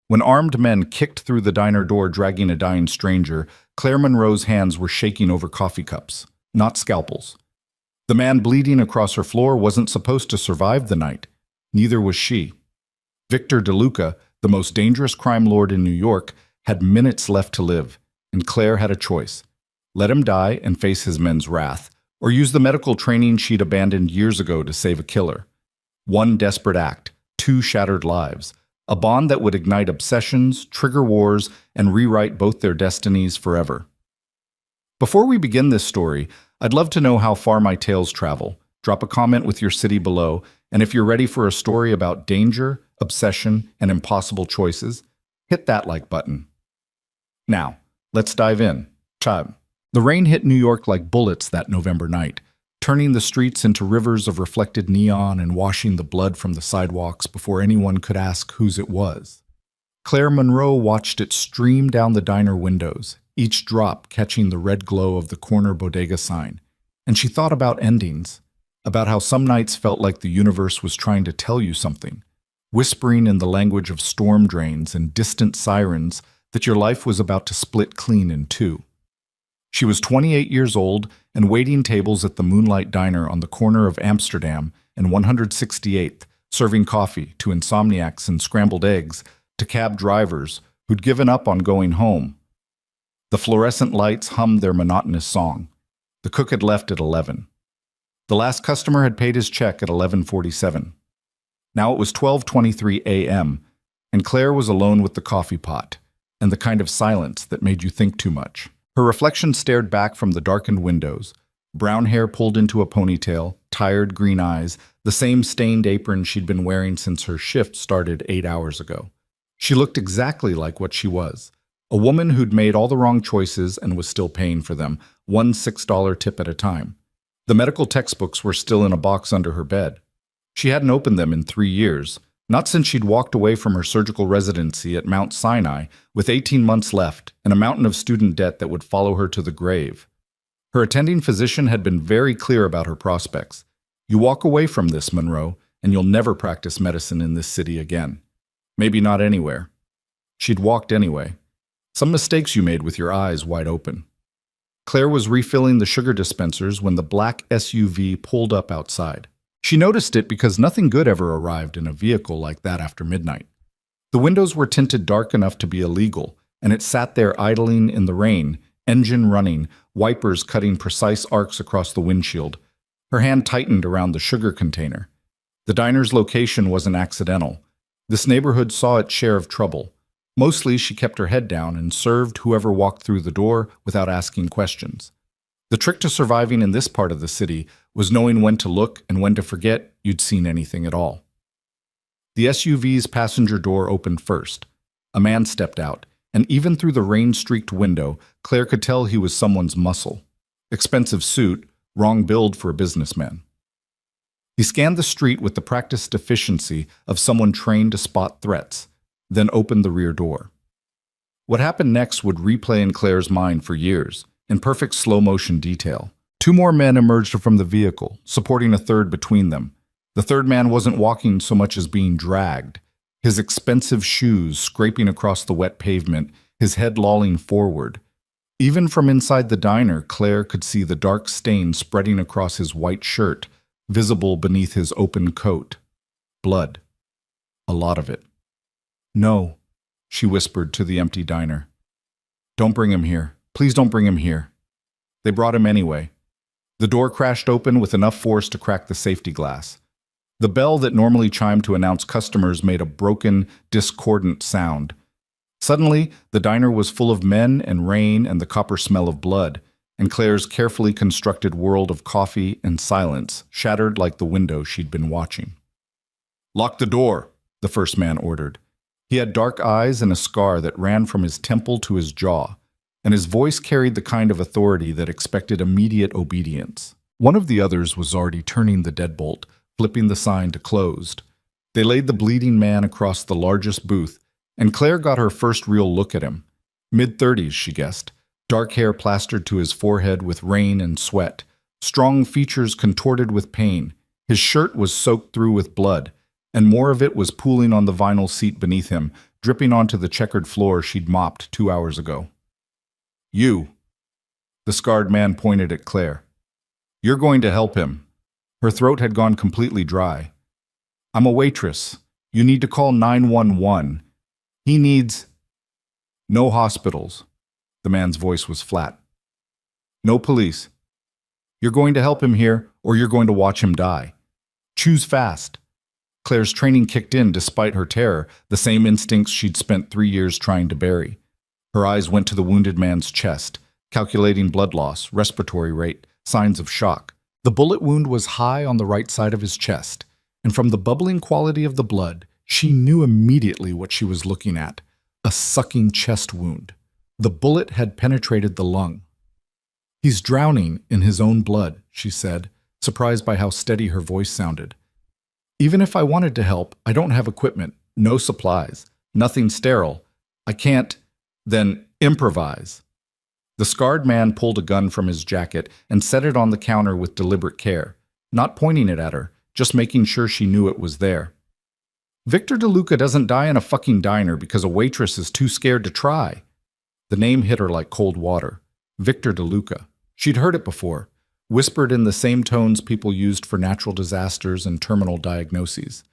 When armed men kicked through the diner door dragging a dying stranger, Claire Monroe's hands were shaking over coffee cups, not scalpels. The man bleeding across her floor wasn't supposed to survive the night. Neither was she. Victor DeLuca, the most dangerous crime lord in New York, had minutes left to live, and Claire had a choice. Let him die and face his men's wrath, or use the medical training she'd abandoned years ago to save a killer. One desperate act, two shattered lives, a bond that would ignite obsessions, trigger wars, and rewrite both their destinies forever. Before we begin this story, I'd love to know how far my tales travel. Drop a comment with your city below, and if you're ready for a story about danger, obsession, and impossible choices, hit that like button. Now, let's dive in. Chime. The rain hit New York like bullets that November night, turning the streets into rivers of reflected neon and washing the blood from the sidewalks before anyone could ask whose it was. Claire Monroe watched it stream down the diner windows, each drop catching the red glow of the corner bodega sign, and she thought about endings, about how some nights felt like the universe was trying to tell you something, whispering in the language of storm drains and distant sirens that your life was about to split clean in two. She was 28 years old and waiting tables at the Moonlight Diner on the corner of Amsterdam and 168th, serving coffee to insomniacs and scrambled eggs to cab drivers who'd given up on going home. The fluorescent lights hummed their monotonous song. The cook had left at 11. The last customer had paid his check at 11:47. Now it was 12:23 a.m., and Claire was alone with the coffee pot and the kind of silence that made you think too much. Her reflection stared back from the darkened windows, brown hair pulled into a ponytail, tired green eyes, the same stained apron she'd been wearing since her shift started 8 hours ago. She looked exactly like what she was, a woman who'd made all the wrong choices and was still paying for them, one $6 tip at a time. The medical textbooks were still in a box under her bed. She hadn't opened them in 3 years, not since she'd walked away from her surgical residency at Mount Sinai with 18 months left and a mountain of student debt that would follow her to the grave. Her attending physician had been very clear about her prospects. You walk away from this, Monroe, and you'll never practice medicine in this city again. Maybe not anywhere. She'd walked anyway. Some mistakes you made with your eyes wide open. Claire was refilling the sugar dispensers when the black SUV pulled up outside. She noticed it because nothing good ever arrived in a vehicle like that after midnight. The windows were tinted dark enough to be illegal, and it sat there idling in the rain, engine running, wipers cutting precise arcs across the windshield. Her hand tightened around the sugar container. The diner's location wasn't accidental. This neighborhood saw its share of trouble. Mostly she kept her head down and served whoever walked through the door without asking questions. The trick to surviving in this part of the city was knowing when to look and when to forget you'd seen anything at all. The SUV's passenger door opened first. A man stepped out, and even through the rain-streaked window, Claire could tell he was someone's muscle. Expensive suit, wrong build for a businessman. He scanned the street with the practiced efficiency of someone trained to spot threats, then opened the rear door. What happened next would replay in Claire's mind for years, in perfect slow-motion detail. 2 more men emerged from the vehicle, supporting a third between them. The third man wasn't walking so much as being dragged, his expensive shoes scraping across the wet pavement, his head lolling forward. Even from inside the diner, Claire could see the dark stain spreading across his white shirt, visible beneath his open coat. Blood. A lot of it. "No," she whispered to the empty diner. "Don't bring him here. Please don't bring him here." They brought him anyway. The door crashed open with enough force to crack the safety glass. The bell that normally chimed to announce customers made a broken, discordant sound. Suddenly, the diner was full of men and rain and the copper smell of blood, and Claire's carefully constructed world of coffee and silence shattered like the window she'd been watching. "Lock the door," the first man ordered. He had dark eyes and a scar that ran from his temple to his jaw, and his voice carried the kind of authority that expected immediate obedience. One of the others was already turning the deadbolt, flipping the sign to closed. They laid the bleeding man across the largest booth, and Claire got her first real look at him. Mid-30s, she guessed, dark hair plastered to his forehead with rain and sweat, strong features contorted with pain. His shirt was soaked through with blood, and more of it was pooling on the vinyl seat beneath him, dripping onto the checkered floor she'd mopped 2 hours ago. You. The scarred man pointed at Claire. You're going to help him. Her throat had gone completely dry. I'm a waitress. You need to call 911. He needs... No hospitals. The man's voice was flat. No police. You're going to help him here, or you're going to watch him die. Choose fast. Claire's training kicked in despite her terror, the same instincts she'd spent 3 years trying to bury. Her eyes went to the wounded man's chest, calculating blood loss, respiratory rate, signs of shock. The bullet wound was high on the right side of his chest, and from the bubbling quality of the blood, she knew immediately what she was looking at: a sucking chest wound. The bullet had penetrated the lung. He's drowning in his own blood, she said, surprised by how steady her voice sounded. Even if I wanted to help, I don't have equipment, no supplies, nothing sterile. I can't, then improvise. The scarred man pulled a gun from his jacket and set it on the counter with deliberate care, not pointing it at her, just making sure she knew it was there. Victor DeLuca doesn't die in a fucking diner because a waitress is too scared to try. The name hit her like cold water. Victor DeLuca. She'd heard it before, whispered in the same tones people used for natural disasters and terminal diagnoses.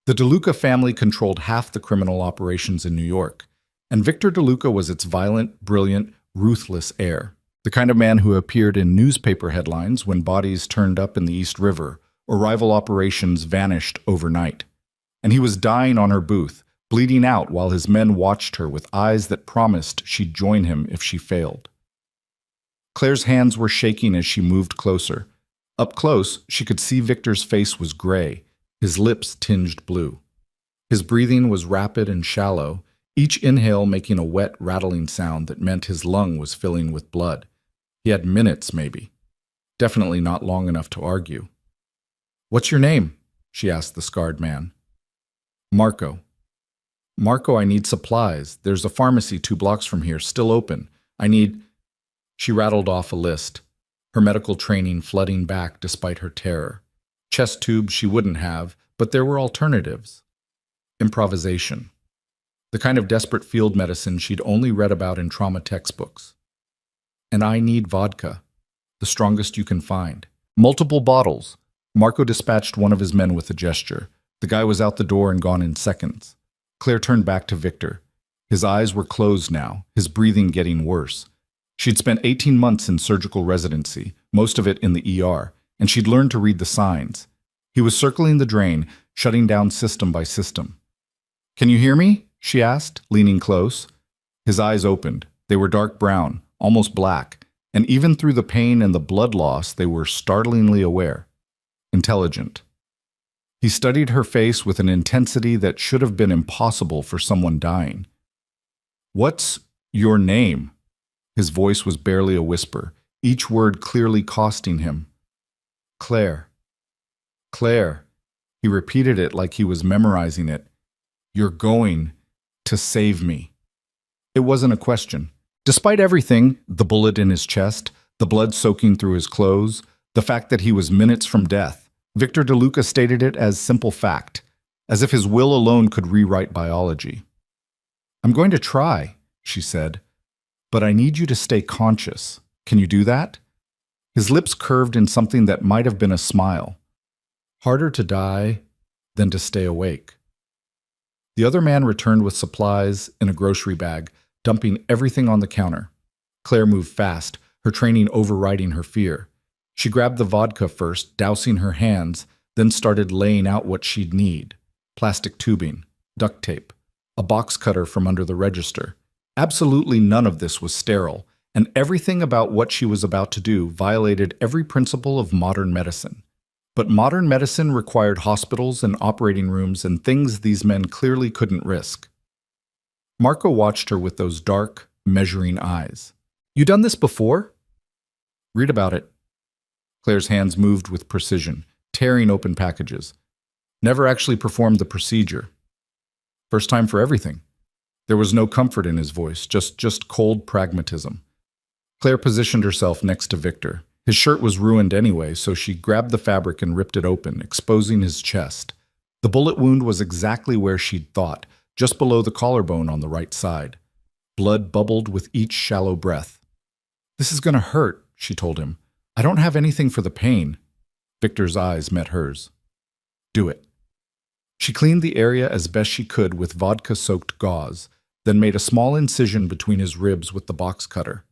The DeLuca family controlled half the criminal operations in New York, and Victor DeLuca was its violent, brilliant, ruthless heir, the kind of man who appeared in newspaper headlines when bodies turned up in the East River or rival operations vanished overnight. And he was dying on her booth, bleeding out while his men watched her with eyes that promised she'd join him if she failed. Claire's hands were shaking as she moved closer. Up close, she could see Victor's face was gray, his lips tinged blue. His breathing was rapid and shallow, each inhale making a wet, rattling sound that meant his lung was filling with blood. He had minutes, maybe. Definitely not long enough to argue. "What's your name?" she asked the scarred man. "Marco." "Marco, I need supplies. There's a pharmacy 2 blocks from here, still open. I need..." She rattled off a list, her medical training flooding back despite her terror. Chest tubes she wouldn't have, but there were alternatives. Improvisation. The kind of desperate field medicine she'd only read about in trauma textbooks. "And I need vodka, the strongest you can find. Multiple bottles." Marco dispatched one of his men with a gesture. The guy was out the door and gone in seconds. Claire turned back to Victor. His eyes were closed now, his breathing getting worse. She'd spent 18 months in surgical residency, most of it in the ER, and she'd learned to read the signs. He was circling the drain, shutting down system by system. "Can you hear me?" she asked, leaning close. His eyes opened. They were dark brown, almost black, and even through the pain and the blood loss, they were startlingly aware. Intelligent. He studied her face with an intensity that should have been impossible for someone dying. "What's your name?" His voice was barely a whisper, each word clearly costing him. "Claire. Claire." He repeated it like he was memorizing it. "You're going to save me." It wasn't a question. Despite everything, the bullet in his chest, the blood soaking through his clothes, the fact that he was minutes from death, Victor DeLuca stated it as simple fact, as if his will alone could rewrite biology. "I'm going to try," she said. "But I need you to stay conscious. Can you do that?" His lips curved in something that might have been a smile. Harder to die than to stay awake. The other man returned with supplies in a grocery bag, dumping everything on the counter. Claire moved fast, her training overriding her fear. She grabbed the vodka first, dousing her hands, then started laying out what she'd need. Plastic tubing, duct tape, a box cutter from under the register. Absolutely none of this was sterile, and everything about what she was about to do violated every principle of modern medicine. But modern medicine required hospitals and operating rooms and things these men clearly couldn't risk. Marco watched her with those dark, measuring eyes. "You done this before?" "Read about it." Claire's hands moved with precision, tearing open packages. "Never actually performed the procedure. First time for everything." There was no comfort in his voice, just cold pragmatism. Claire positioned herself next to Victor. His shirt was ruined anyway, so she grabbed the fabric and ripped it open, exposing his chest. The bullet wound was exactly where she'd thought, just below the collarbone on the right side. Blood bubbled with each shallow breath. "This is going to hurt," she told him. "I don't have anything for the pain." Victor's eyes met hers. "Do it." She cleaned the area as best she could with vodka-soaked gauze, then made a small incision between his ribs with the box cutter.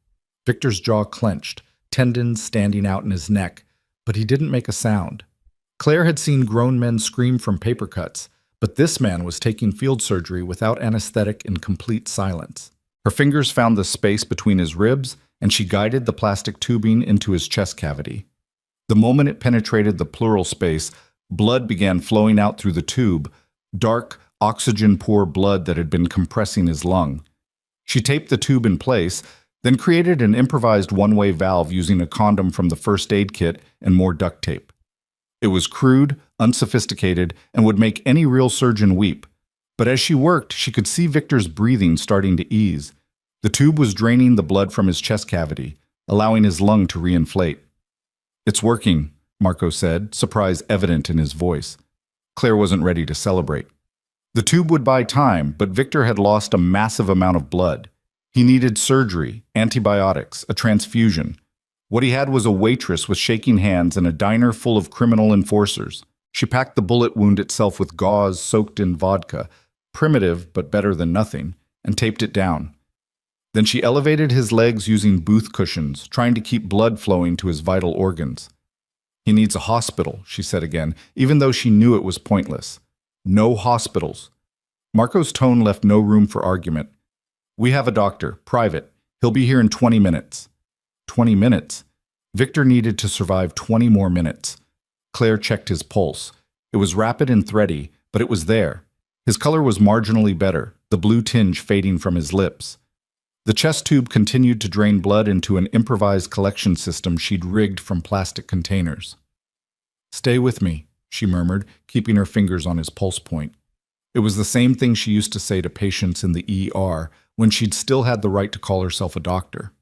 Victor's jaw clenched, tendons standing out in his neck, but he didn't make a sound. Claire had seen grown men scream from paper cuts, but this man was taking field surgery without anesthetic in complete silence. Her fingers found the space between his ribs, and she guided the plastic tubing into his chest cavity. The moment it penetrated the pleural space, blood began flowing out through the tube, dark, oxygen-poor blood that had been compressing his lung. She taped the tube in place, then created an improvised one-way valve using a condom from the first aid kit and more duct tape. It was crude, unsophisticated, and would make any real surgeon weep. But as she worked, she could see Victor's breathing starting to ease. The tube was draining the blood from his chest cavity, allowing his lung to reinflate. "It's working," Marco said, surprise evident in his voice. Claire wasn't ready to celebrate. The tube would buy time, but Victor had lost a massive amount of blood. He needed surgery, antibiotics, a transfusion. What he had was a waitress with shaking hands and a diner full of criminal enforcers. She packed the bullet wound itself with gauze soaked in vodka, primitive but better than nothing, and taped it down. Then she elevated his legs using booth cushions, trying to keep blood flowing to his vital organs. "He needs a hospital," she said again, even though she knew it was pointless. "No hospitals." Marco's tone left no room for argument. "We have a doctor, private. He'll be here in 20 minutes. 20 minutes? Victor needed to survive 20 more minutes. Claire checked his pulse. It was rapid and thready, but it was there. His color was marginally better, the blue tinge fading from his lips. The chest tube continued to drain blood into an improvised collection system she'd rigged from plastic containers. "Stay with me," she murmured, keeping her fingers on his pulse point. It was the same thing she used to say to patients in the ER when she'd still had the right to call herself a doctor.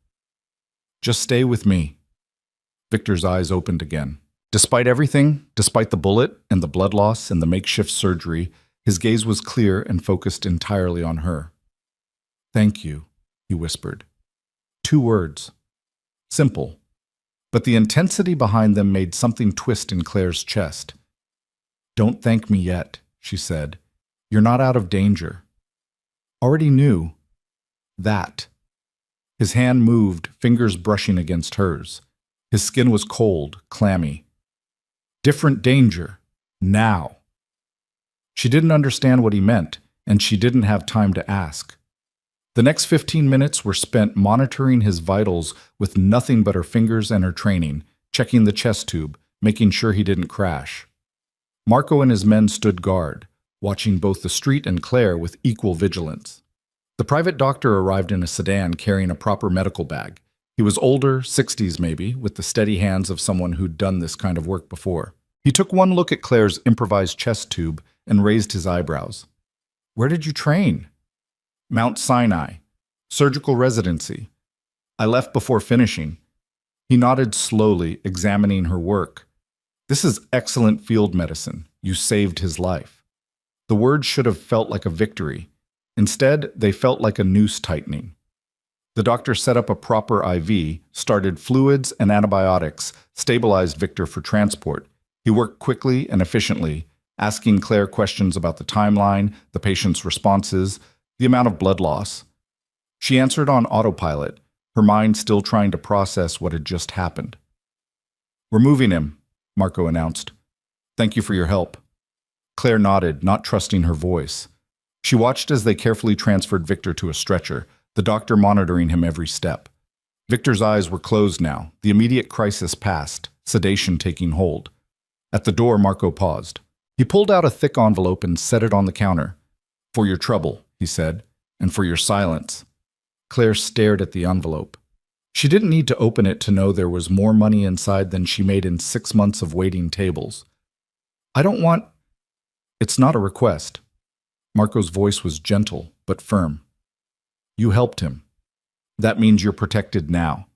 "Just stay with me." Victor's eyes opened again. Despite everything, despite the bullet and the blood loss and the makeshift surgery, his gaze was clear and focused entirely on her. "Thank you," he whispered. 2 words. Simple. But the intensity behind them made something twist in Claire's chest. "Don't thank me yet," she said. "You're not out of danger." Already knew. That. His hand moved, fingers brushing against hers. His skin was cold, clammy. Different danger. Now. She didn't understand what he meant, and she didn't have time to ask. The next 15 minutes were spent monitoring his vitals with nothing but her fingers and her training, checking the chest tube, making sure he didn't crash. Marco and his men stood guard, watching both the street and Claire with equal vigilance. The private doctor arrived in a sedan carrying a proper medical bag. He was older, 60s maybe, with the steady hands of someone who'd done this kind of work before. He took one look at Claire's improvised chest tube and raised his eyebrows. "Where did you train?" "Mount Sinai. Surgical residency. I left before finishing." He nodded slowly, examining her work. "This is excellent field medicine. You saved his life." The words should have felt like a victory. Instead, they felt like a noose tightening. The doctor set up a proper IV, started fluids and antibiotics, stabilized Victor for transport. He worked quickly and efficiently, asking Claire questions about the timeline, the patient's responses, the amount of blood loss. She answered on autopilot, her mind still trying to process what had just happened. "We're moving him," Marco announced. "Thank you for your help." Claire nodded, not trusting her voice. She watched as they carefully transferred Victor to a stretcher, the doctor monitoring him every step. Victor's eyes were closed now, the immediate crisis past, sedation taking hold. At the door, Marco paused. He pulled out a thick envelope and set it on the counter. "For your trouble," he said, "and for your silence." Claire stared at the envelope. She didn't need to open it to know there was more money inside than she made in 6 months of waiting tables. "I don't want—" "It's not a request." Marco's voice was gentle, but firm. "You helped him. That means you're protected now.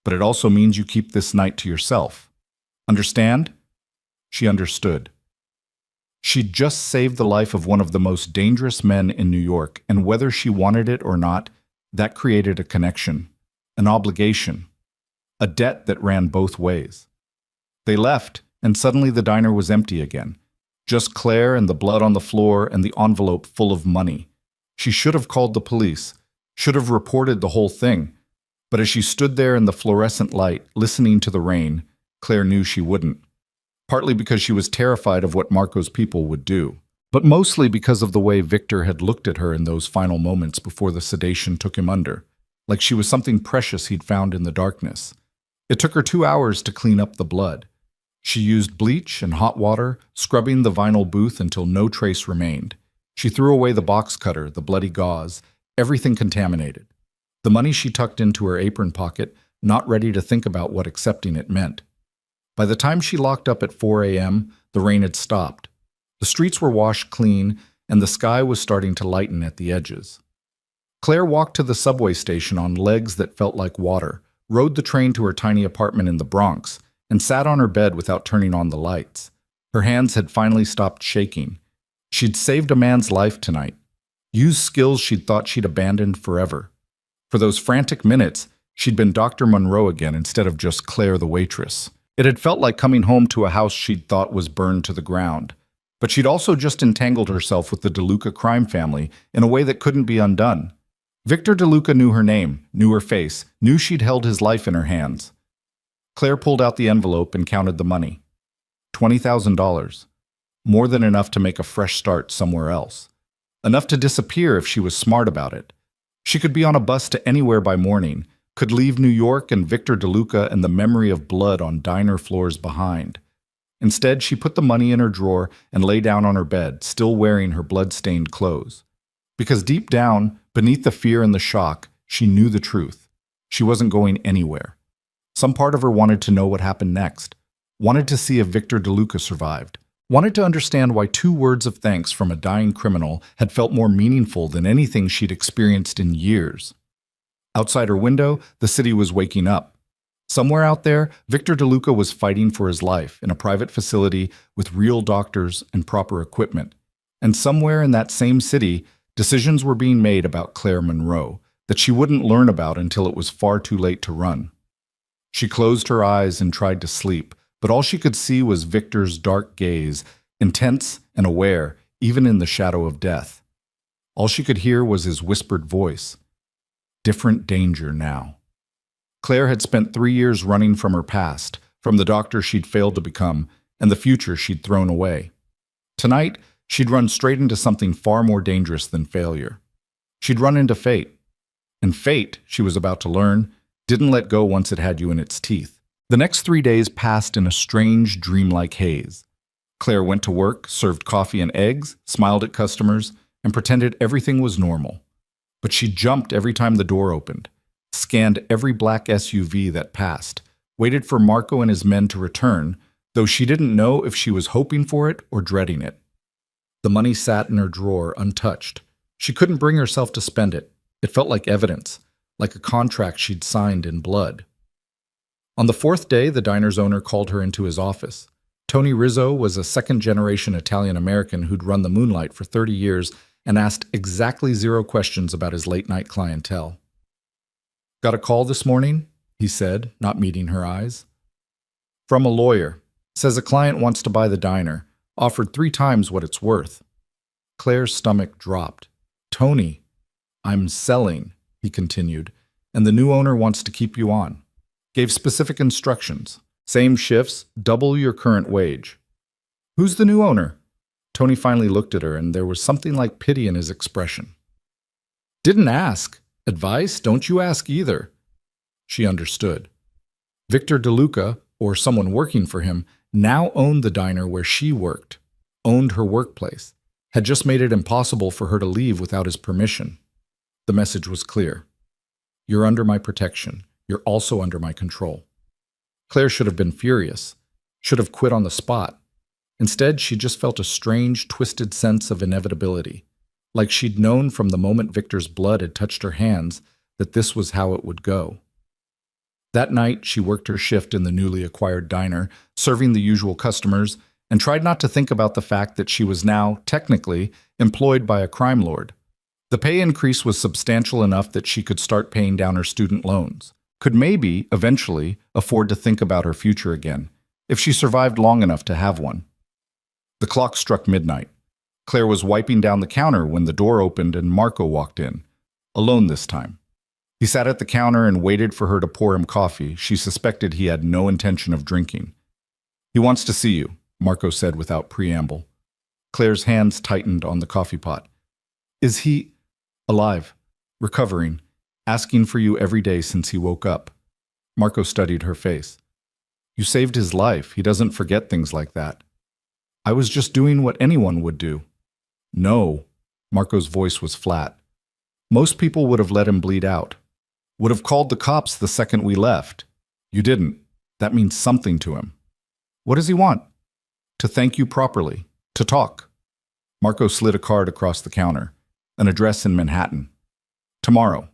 But it also means you keep this night to yourself. Understand?" She understood. She'd just saved the life of one of the most dangerous men in New York, and whether she wanted it or not, that created a connection, an obligation, a debt that ran both ways. They left, and suddenly the diner was empty again. Just Claire and the blood on the floor and the envelope full of money. She should have called the police, should have reported the whole thing. But as she stood there in the fluorescent light, listening to the rain, Claire knew she wouldn't. Partly because she was terrified of what Marco's people would do, but mostly because of the way Victor had looked at her in those final moments before the sedation took him under, like she was something precious he'd found in the darkness. It took her 2 hours to clean up the blood. She used bleach and hot water, scrubbing the vinyl booth until no trace remained. She threw away the box cutter, the bloody gauze, everything contaminated. The money she tucked into her apron pocket, not ready to think about what accepting it meant. By the time she locked up at 4 a.m., the rain had stopped. The streets were washed clean, and the sky was starting to lighten at the edges. Claire walked to the subway station on legs that felt like water, rode the train to her tiny apartment in the Bronx, and sat on her bed without turning on the lights. Her hands had finally stopped shaking. She'd saved a man's life tonight, used skills she'd thought she'd abandoned forever. For those frantic minutes, she'd been Dr. Monroe again instead of just Claire the waitress. It had felt like coming home to a house she'd thought was burned to the ground. But she'd also just entangled herself with the DeLuca crime family in a way that couldn't be undone. Victor DeLuca knew her name, knew her face, knew she'd held his life in her hands. Claire pulled out the envelope and counted the money. $20,000. More than enough to make a fresh start somewhere else. Enough to disappear if she was smart about it. She could be on a bus to anywhere by morning, could leave New York and Victor DeLuca and the memory of blood on diner floors behind. Instead, she put the money in her drawer and lay down on her bed, still wearing her blood-stained clothes. Because deep down, beneath the fear and the shock, she knew the truth. She wasn't going anywhere. Some part of her wanted to know what happened next, wanted to see if Victor DeLuca survived, wanted to understand why 2 words of thanks from a dying criminal had felt more meaningful than anything she'd experienced in years. Outside her window, the city was waking up. Somewhere out there, Victor DeLuca was fighting for his life in a private facility with real doctors and proper equipment. And somewhere in that same city, decisions were being made about Claire Monroe that she wouldn't learn about until it was far too late to run. She closed her eyes and tried to sleep, but all she could see was Victor's dark gaze, intense and aware, even in the shadow of death. All she could hear was his whispered voice. Different danger now. Claire had spent 3 years running from her past, from the doctor she'd failed to become, and the future she'd thrown away. Tonight, she'd run straight into something far more dangerous than failure. She'd run into fate. And fate, she was about to learn, didn't let go once it had you in its teeth. The next 3 days passed in a strange, dreamlike haze. Claire went to work, served coffee and eggs, smiled at customers, and pretended everything was normal. But she jumped every time the door opened, scanned every black SUV that passed, waited for Marco and his men to return, though she didn't know if she was hoping for it or dreading it. The money sat in her drawer, untouched. She couldn't bring herself to spend it. It felt like evidence, like a contract she'd signed in blood. On the 4th day, the diner's owner called her into his office. Tony Rizzo was a second-generation Italian-American who'd run the Moonlight for 30 years and asked exactly 0 questions about his late-night clientele. "Got a call this morning?" he said, not meeting her eyes. "From a lawyer. Says a client wants to buy the diner. Offered 3 times what it's worth." Claire's stomach dropped. "Tony, I'm selling," he continued, "and the new owner wants to keep you on. Gave specific instructions. Same shifts, double your current wage." "Who's the new owner?" Tony finally looked at her, and there was something like pity in his expression. "Didn't ask. Advice? Don't you ask either." She understood. Victor DeLuca, or someone working for him, now owned the diner where she worked, owned her workplace, had just made it impossible for her to leave without his permission. The message was clear. "You're under my protection. You're also under my control." Claire should have been furious, should have quit on the spot. Instead, she just felt a strange, twisted sense of inevitability, like she'd known from the moment Victor's blood had touched her hands that this was how it would go. That night, she worked her shift in the newly acquired diner, serving the usual customers, and tried not to think about the fact that she was now, technically, employed by a crime lord. The pay increase was substantial enough that she could start paying down her student loans, could maybe, eventually, afford to think about her future again, if she survived long enough to have one. The clock struck midnight. Claire was wiping down the counter when the door opened and Marco walked in, alone this time. He sat at the counter and waited for her to pour him coffee. She suspected he had no intention of drinking. "He wants to see you," Marco said without preamble. Claire's hands tightened on the coffee pot. "Is he alive, recovering, asking for you every day since he woke up?" Marco studied her face. "You saved his life. He doesn't forget things like that." "I was just doing what anyone would do." "No." Marco's voice was flat. "Most people would have let him bleed out. Would have called the cops the second we left. You didn't. That means something to him." "What does he want?" "To thank you properly. To talk." Marco slid a card across the counter. An address in Manhattan. "Tomorrow,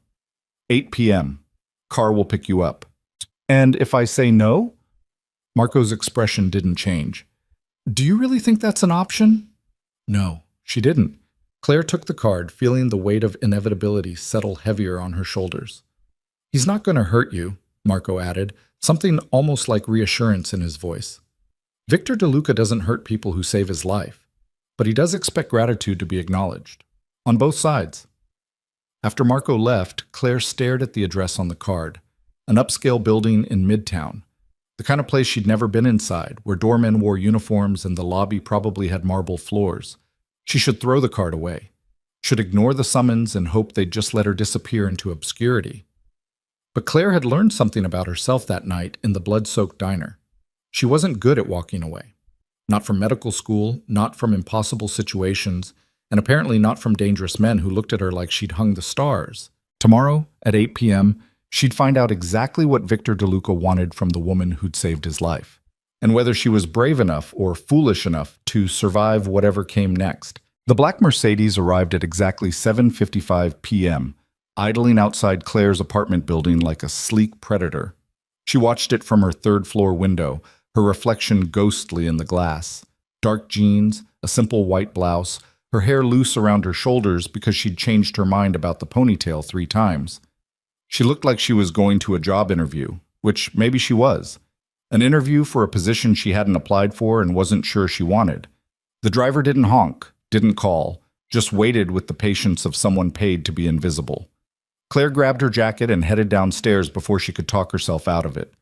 8 p.m. Car will pick you up." "And if I say no?" Marco's expression didn't change. "Do you really think that's an option?" No, she didn't. Claire took the card, feeling the weight of inevitability settle heavier on her shoulders. "He's not going to hurt you," Marco added, something almost like reassurance in his voice. "Victor DeLuca doesn't hurt people who save his life, but he does expect gratitude to be acknowledged. On both sides." After Marco left, Claire stared at the address on the card, an upscale building in Midtown, the kind of place she'd never been inside, where doormen wore uniforms and the lobby probably had marble floors. She should throw the card away, should ignore the summons and hope they'd just let her disappear into obscurity. But Claire had learned something about herself that night in the blood-soaked diner. She wasn't good at walking away. Not from medical school, not from impossible situations, and apparently not from dangerous men who looked at her like she'd hung the stars. Tomorrow, at 8 p.m., she'd find out exactly what Victor DeLuca wanted from the woman who'd saved his life, and whether she was brave enough or foolish enough to survive whatever came next. The black Mercedes arrived at exactly 7:55 p.m., idling outside Claire's apartment building like a sleek predator. She watched it from her third-floor window, her reflection ghostly in the glass. Dark jeans, a simple white blouse, her hair loose around her shoulders because she'd changed her mind about the ponytail 3 times. She looked like she was going to a job interview, which maybe she was. An interview for a position she hadn't applied for and wasn't sure she wanted. The driver didn't honk, didn't call, just waited with the patience of someone paid to be invisible. Claire grabbed her jacket and headed downstairs before she could talk herself out of it.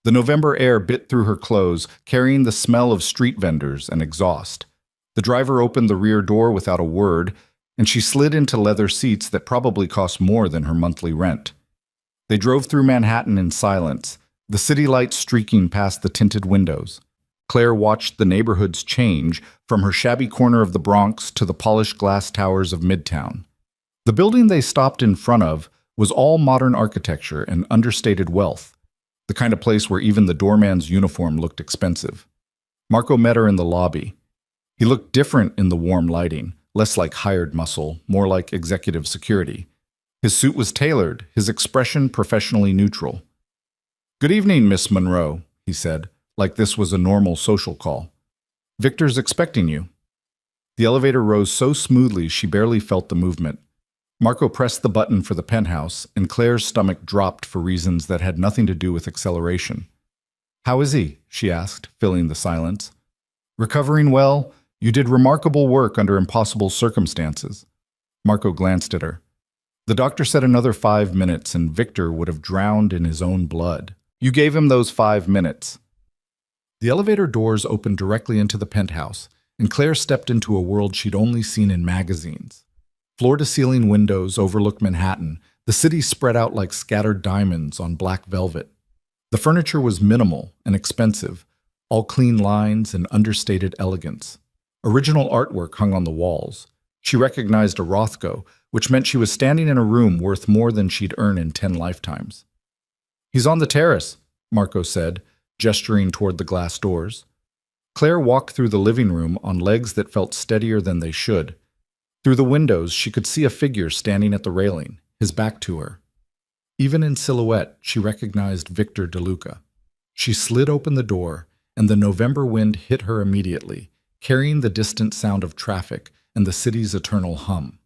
The November air bit through her clothes, carrying the smell of street vendors and exhaust. The driver opened the rear door without a word, and she slid into leather seats that probably cost more than her monthly rent. They drove through Manhattan in silence, the city lights streaking past the tinted windows. Claire watched the neighborhoods change from her shabby corner of the Bronx to the polished glass towers of Midtown. The building they stopped in front of was all modern architecture and understated wealth, the kind of place where even the doorman's uniform looked expensive. Marco met her in the lobby. He looked different in the warm lighting, less like hired muscle, more like executive security. His suit was tailored, his expression professionally neutral. "Good evening, Miss Monroe," he said, like this was a normal social call. "Victor's expecting you." The elevator rose so smoothly she barely felt the movement. Marco pressed the button for the penthouse, and Claire's stomach dropped for reasons that had nothing to do with acceleration. "How is he?" she asked, filling the silence. "Recovering well? You did remarkable work under impossible circumstances." Marco glanced at her. "The doctor said another 5 minutes and Victor would have drowned in his own blood. You gave him those 5 minutes." The elevator doors opened directly into the penthouse, and Claire stepped into a world she'd only seen in magazines. Floor-to-ceiling windows overlooked Manhattan, the city spread out like scattered diamonds on black velvet. The furniture was minimal and expensive, all clean lines and understated elegance. Original artwork hung on the walls. She recognized a Rothko, which meant she was standing in a room worth more than she'd earn in 10 lifetimes. "He's on the terrace," Marco said, gesturing toward the glass doors. Claire walked through the living room on legs that felt steadier than they should. Through the windows, she could see a figure standing at the railing, his back to her. Even in silhouette, she recognized Victor DeLuca. She slid open the door, and the November wind hit her immediately, carrying the distant sound of traffic and the city's eternal hum.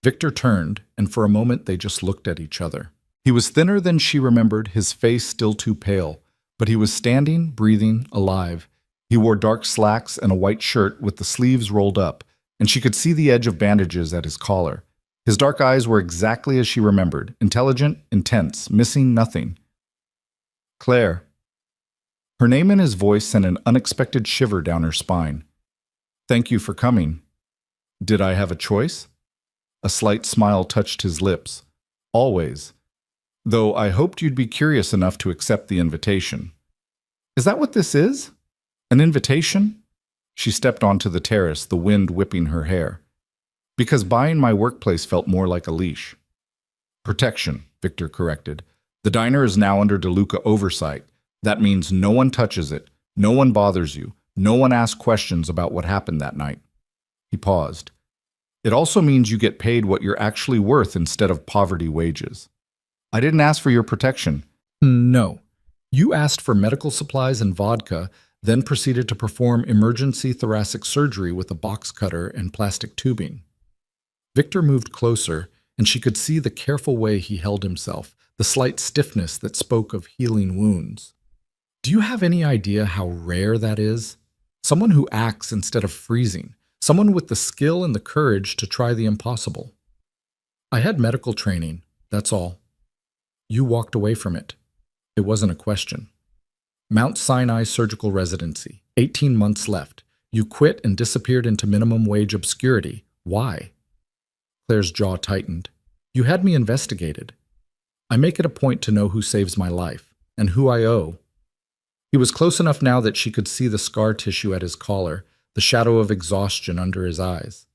Victor turned, and for a moment they just looked at each other. He was thinner than she remembered, his face still too pale, but he was standing, breathing, alive. He wore dark slacks and a white shirt with the sleeves rolled up, and she could see the edge of bandages at his collar. His dark eyes were exactly as she remembered, intelligent, intense, missing nothing. Claire. Her name and his voice sent an unexpected shiver down her spine. Thank you for coming. Did I have a choice? A slight smile touched his lips. Always. Though I hoped you'd be curious enough to accept the invitation. Is that what this is? An invitation? She stepped onto the terrace, the wind whipping her hair. Because buying my workplace felt more like a leash. Protection, Victor corrected. The diner is now under DeLuca oversight. That means no one touches it, no one bothers you, no one asks questions about what happened that night. He paused. It also means you get paid what you're actually worth instead of poverty wages. I didn't ask for your protection. No. You asked for medical supplies and vodka, then proceeded to perform emergency thoracic surgery with a box cutter and plastic tubing. Victor moved closer, and she could see the careful way he held himself, the slight stiffness that spoke of healing wounds. Do you have any idea how rare that is? Someone who acts instead of freezing. Someone with the skill and the courage to try the impossible. I had medical training, that's all. You walked away from it. It wasn't a question. Mount Sinai surgical residency, 18 months left. You quit and disappeared into minimum wage obscurity. Why? Claire's jaw tightened. You had me investigated. I make it a point to know who saves my life, and who I owe. He was close enough now that she could see the scar tissue at his collar, the shadow of exhaustion under his eyes.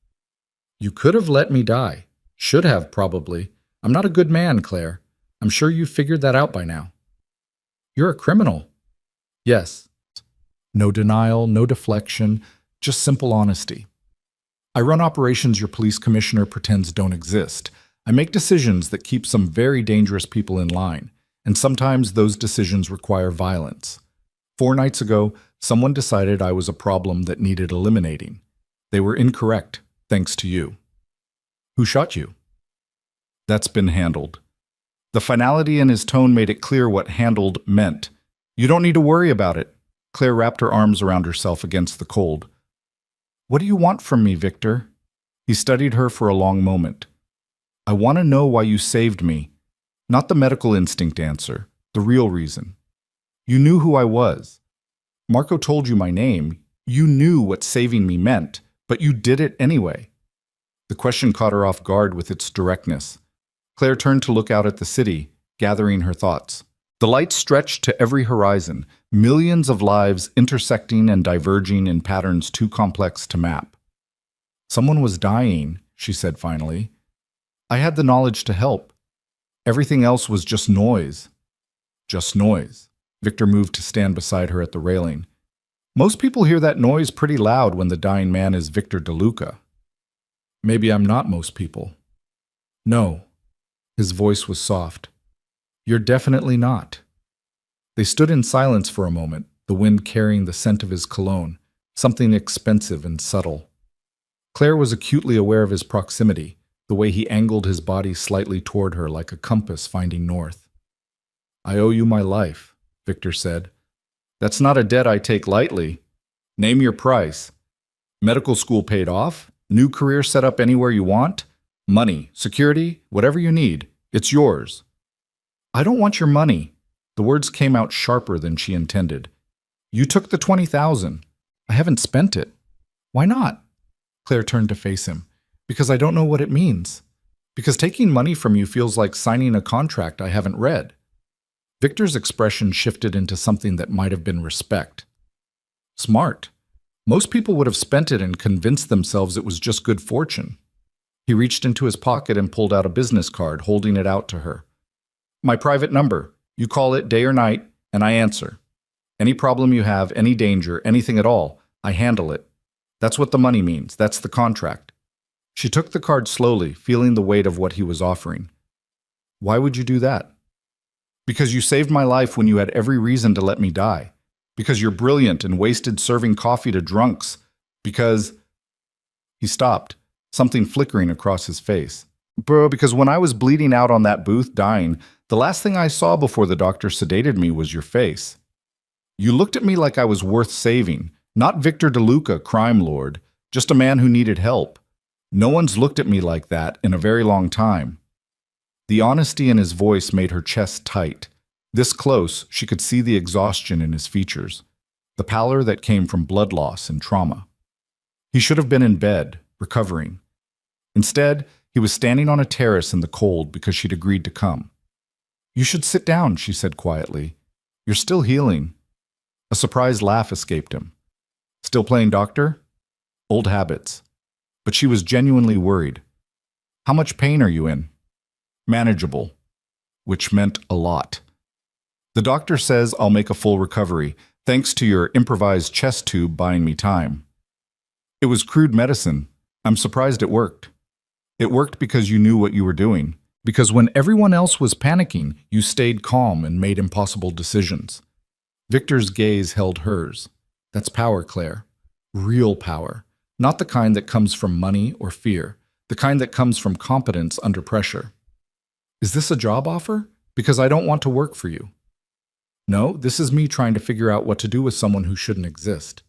You could have let me die. Should have, probably. I'm not a good man, Claire. I'm sure you've figured that out by now. You're a criminal. Yes. No denial, no deflection, just simple honesty. I run operations your police commissioner pretends don't exist. I make decisions that keep some very dangerous people in line, and sometimes those decisions require violence. 4 nights ago, someone decided I was a problem that needed eliminating. They were incorrect, thanks to you. Who shot you? That's been handled. The finality in his tone made it clear what handled meant. You don't need to worry about it. Claire wrapped her arms around herself against the cold. What do you want from me, Victor? He studied her for a long moment. I want to know why you saved me. Not the medical instinct answer, the real reason. You knew who I was. Marco told you my name. You knew what saving me meant, but you did it anyway. The question caught her off guard with its directness. Claire turned to look out at the city, gathering her thoughts. The light stretched to every horizon, millions of lives intersecting and diverging in patterns too complex to map. Someone was dying, she said finally. I had the knowledge to help. Everything else was just noise. Just noise. Victor moved to stand beside her at the railing. Most people hear that noise pretty loud when the dying man is Victor DeLuca. Maybe I'm not most people. No. His voice was soft. You're definitely not. They stood in silence for a moment, the wind carrying the scent of his cologne, something expensive and subtle. Claire was acutely aware of his proximity, the way he angled his body slightly toward her like a compass finding north. I owe you my life, Victor said. That's not a debt I take lightly. Name your price. Medical school paid off? New career set up anywhere you want? Money, security, whatever you need. It's yours. I don't want your money. The words came out sharper than she intended. You took the $20,000. I haven't spent it. Why not? Claire turned to face him. Because I don't know what it means. Because taking money from you feels like signing a contract I haven't read. Victor's expression shifted into something that might have been respect. Smart. Most people would have spent it and convinced themselves it was just good fortune. He reached into his pocket and pulled out a business card, holding it out to her. My private number. You call it day or night, and I answer. Any problem you have, any danger, anything at all, I handle it. That's what the money means. That's the contract. She took the card slowly, feeling the weight of what he was offering. Why would you do that? Because you saved my life when you had every reason to let me die. Because you're brilliant and wasted serving coffee to drunks. Because... He stopped, something flickering across his face. Bro, because when I was bleeding out on that booth dying, the last thing I saw before the doctor sedated me was your face. You looked at me like I was worth saving, not Victor DeLuca, crime lord, just a man who needed help. No one's looked at me like that in a very long time. The honesty in his voice made her chest tight. This close, she could see the exhaustion in his features, the pallor that came from blood loss and trauma. He should have been in bed, recovering. Instead, he was standing on a terrace in the cold because she'd agreed to come. You should sit down, she said quietly. You're still healing. A surprised laugh escaped him. Still playing doctor? Old habits. But she was genuinely worried. How much pain are you in? Manageable, which meant a lot. The doctor says I'll make a full recovery, thanks to your improvised chest tube buying me time. It was crude medicine. I'm surprised it worked. It worked because you knew what you were doing. Because when everyone else was panicking, you stayed calm and made impossible decisions. Victor's gaze held hers. That's power, Claire. Real power. Not the kind that comes from money or fear. The kind that comes from competence under pressure. Is this a job offer? Because I don't want to work for you. No, this is me trying to figure out what to do with someone who shouldn't exist.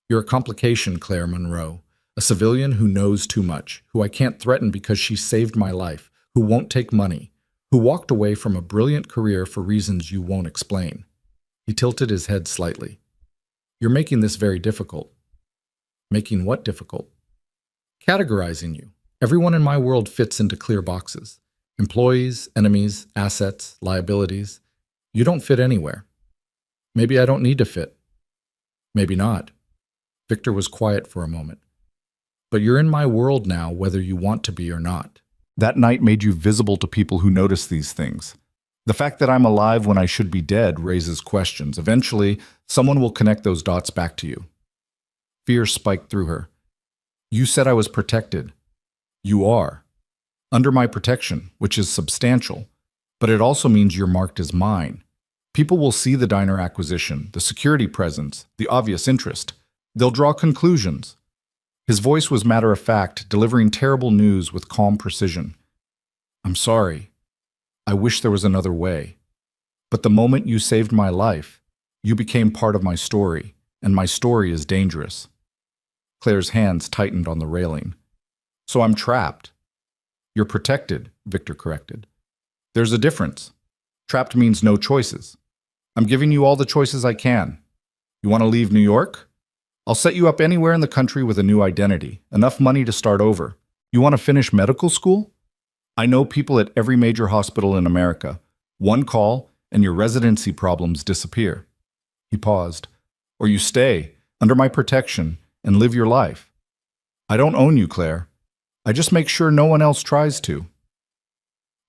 You're a complication, Claire Monroe. A civilian who knows too much, who I can't threaten because she saved my life, who won't take money, who walked away from a brilliant career for reasons you won't explain. He tilted his head slightly. You're making this very difficult. Making what difficult? Categorizing you. Everyone in my world fits into clear boxes. Employees, enemies, assets, liabilities. You don't fit anywhere. Maybe I don't need to fit. Maybe not. Victor was quiet for a moment. But you're in my world now, whether you want to be or not. That night made you visible to people who notice these things. The fact that I'm alive when I should be dead raises questions. Eventually, someone will connect those dots back to you. Fear spiked through her. You said I was protected. You are. Under my protection, which is substantial. But it also means you're marked as mine. People will see the diner acquisition, the security presence, the obvious interest. They'll draw conclusions. His voice was matter-of-fact, delivering terrible news with calm precision. I'm sorry. I wish there was another way. But the moment you saved my life, you became part of my story, and my story is dangerous. Claire's hands tightened on the railing. So I'm trapped. You're protected, Victor corrected. There's a difference. Trapped means no choices. I'm giving you all the choices I can. You want to leave New York? I'll set you up anywhere in the country with a new identity, enough money to start over. You want to finish medical school? I know people at every major hospital in America. One call, and your residency problems disappear. He paused. Or you stay, under my protection, and live your life. I don't own you, Claire. I just make sure no one else tries to.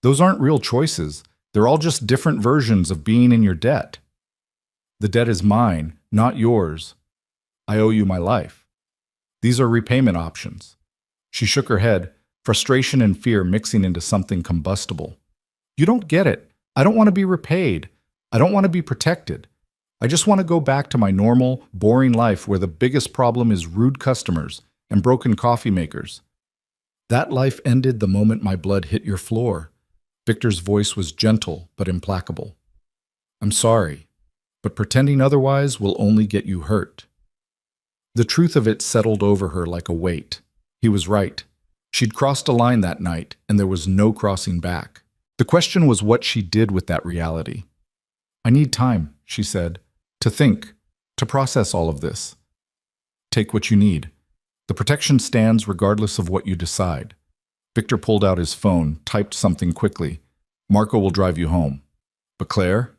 Those aren't real choices. They're all just different versions of being in your debt. The debt is mine, not yours. I owe you my life. These are repayment options. She shook her head, frustration and fear mixing into something combustible. You don't get it. I don't want to be repaid. I don't want to be protected. I just want to go back to my normal, boring life where the biggest problem is rude customers and broken coffee makers. That life ended the moment my blood hit your floor. Victor's voice was gentle but implacable. I'm sorry, but pretending otherwise will only get you hurt. The truth of it settled over her like a weight. He was right. She'd crossed a line that night, and there was no crossing back. The question was what she did with that reality. I need time, she said, to think, to process all of this. Take what you need. The protection stands regardless of what you decide. Victor pulled out his phone, typed something quickly. Marco will drive you home. But Claire?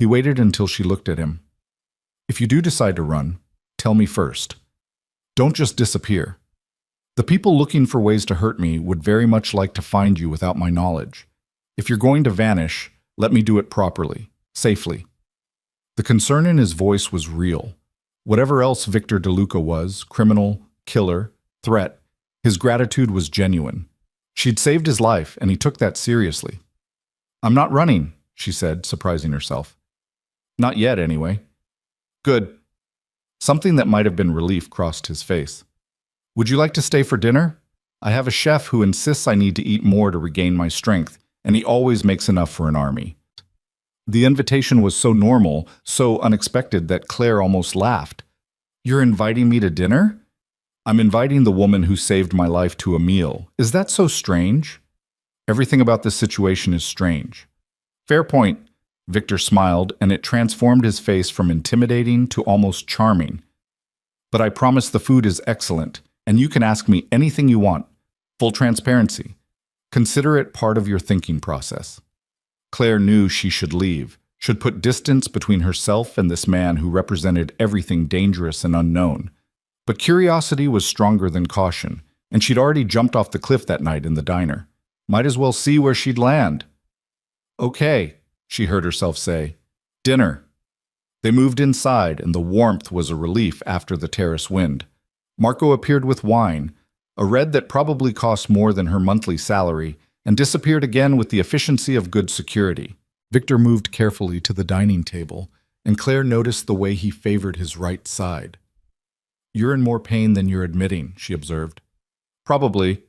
He waited until she looked at him. If you do decide to run, tell me first. Don't just disappear. The people looking for ways to hurt me would very much like to find you without my knowledge. If you're going to vanish, let me do it properly, safely. The concern in his voice was real. Whatever else Victor DeLuca was, criminal, killer, threat, his gratitude was genuine. She'd saved his life, and he took that seriously. I'm not running, she said, surprising herself. Not yet, anyway. Good. Something that might have been relief crossed his face. Would you like to stay for dinner? I have a chef who insists I need to eat more to regain my strength, and he always makes enough for an army. The invitation was so normal, so unexpected that Claire almost laughed. You're inviting me to dinner? I'm inviting the woman who saved my life to a meal. Is that so strange? Everything about this situation is strange. Fair point. Victor smiled, and it transformed his face from intimidating to almost charming. But I promise the food is excellent, and you can ask me anything you want. Full transparency. Consider it part of your thinking process. Claire knew she should leave, should put distance between herself and this man who represented everything dangerous and unknown. But curiosity was stronger than caution, and she'd already jumped off the cliff that night in the diner. Might as well see where she'd land. Okay, she heard herself say. Dinner. They moved inside, and the warmth was a relief after the terrace wind. Marco appeared with wine, a red that probably cost more than her monthly salary, and disappeared again with the efficiency of good security. Victor moved carefully to the dining table, and Claire noticed the way he favored his right side. You're in more pain than you're admitting, she observed. Probably.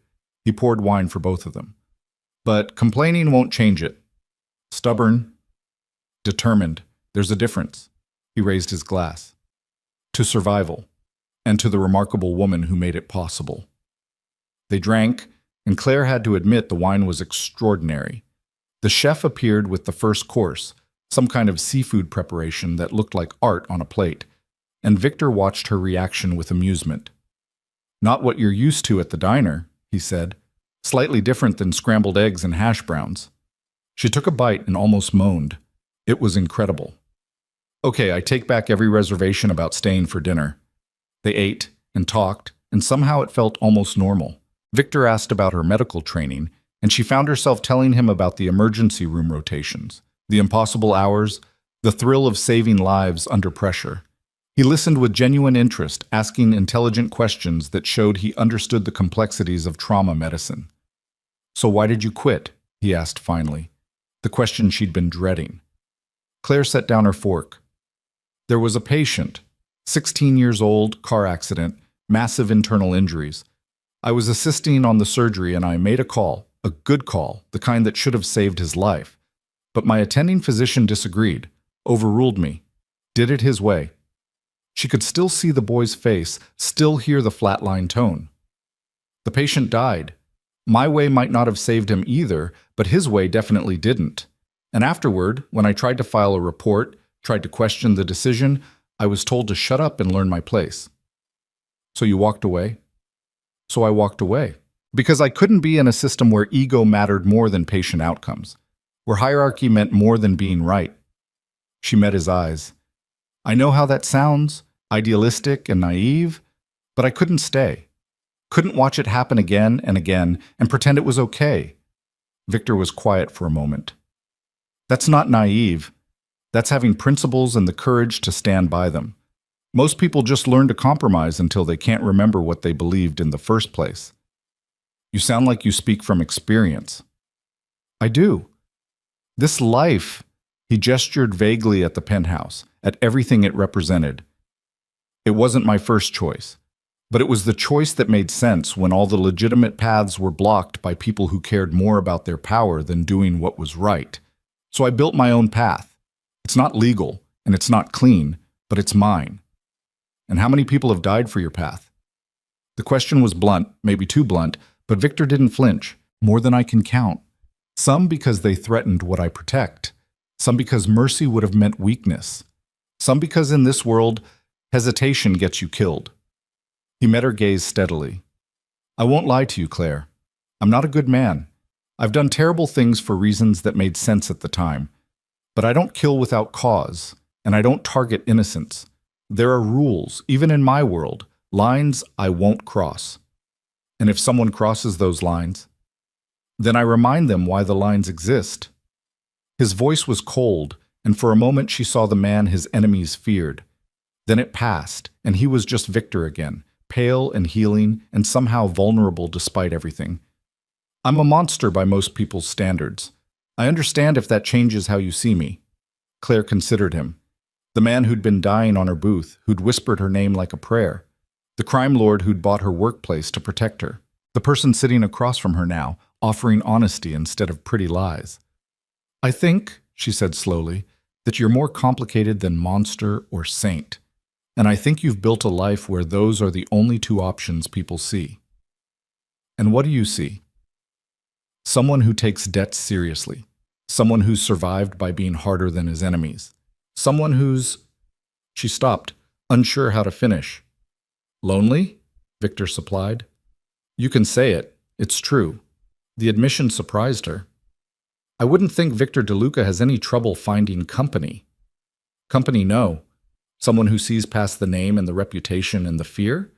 He poured wine for both of them. But complaining won't change it. Stubborn, determined, there's a difference. He raised his glass. To survival, and to the remarkable woman who made it possible. They drank, and Claire had to admit the wine was extraordinary. The chef appeared with the first course, some kind of seafood preparation that looked like art on a plate, and Victor watched her reaction with amusement. Not what you're used to at the diner, he said, slightly different than scrambled eggs and hash browns. She took a bite and almost moaned. It was incredible. Okay, I take back every reservation about staying for dinner. They ate and talked, and somehow it felt almost normal. Victor asked about her medical training, and she found herself telling him about the emergency room rotations, the impossible hours, the thrill of saving lives under pressure. He listened with genuine interest, asking intelligent questions that showed he understood the complexities of trauma medicine. So why did you quit? He asked finally, the question she'd been dreading. Claire set down her fork. There was a patient, 16 years old, car accident, massive internal injuries. I was assisting on the surgery and I made a call, a good call, the kind that should have saved his life. But my attending physician disagreed, overruled me, did it his way. She could still see the boy's face, still hear the flatline tone. The patient died. My way might not have saved him either, but his way definitely didn't. And afterward, when I tried to file a report, tried to question the decision, I was told to shut up and learn my place. So you walked away? So I walked away. Because I couldn't be in a system where ego mattered more than patient outcomes, where hierarchy meant more than being right. She met his eyes. I know how that sounds, idealistic and naive, but I couldn't stay. Couldn't watch it happen again and pretend it was okay. Victor was quiet for a moment. That's not naive. That's having principles and the courage to stand by them. Most people just learn to compromise until they can't remember what they believed in the first place. You sound like you speak from experience. I do. This life, he gestured vaguely at the penthouse, at everything it represented. It wasn't my first choice, but it was the choice that made sense when all the legitimate paths were blocked by people who cared more about their power than doing what was right. So I built my own path. It's not legal, and it's not clean, but it's mine. And how many people have died for your path? The question was blunt, maybe too blunt, but Victor didn't flinch, more than I can count. Some because they threatened what I protect. Some because mercy would have meant weakness. Some because in this world, hesitation gets you killed. He met her gaze steadily. I won't lie to you, Claire. I'm not a good man. I've done terrible things for reasons that made sense at the time. But I don't kill without cause, and I don't target innocents. There are rules, even in my world, lines I won't cross. And if someone crosses those lines, then I remind them why the lines exist. His voice was cold, and for a moment she saw the man his enemies feared. Then it passed, and he was just Victor again, pale and healing, and somehow vulnerable despite everything. I'm a monster by most people's standards. I understand if that changes how you see me. Claire considered him. The man who'd been dying on her booth, who'd whispered her name like a prayer. The crime lord who'd bought her workplace to protect her. The person sitting across from her now, offering honesty instead of pretty lies. "I think," she said slowly, "that you're more complicated than monster or saint. And I think you've built a life where those are the only two options people see." "And what do you see?" "Someone who takes debts seriously. Someone who's survived by being harder than his enemies. Someone who's—" She stopped, unsure how to finish. "Lonely?" Victor supplied. "You can say it. It's true." The admission surprised her. "I wouldn't think Victor DeLuca has any trouble finding company." "Company, no. Someone who sees past the name and the reputation and the fear?"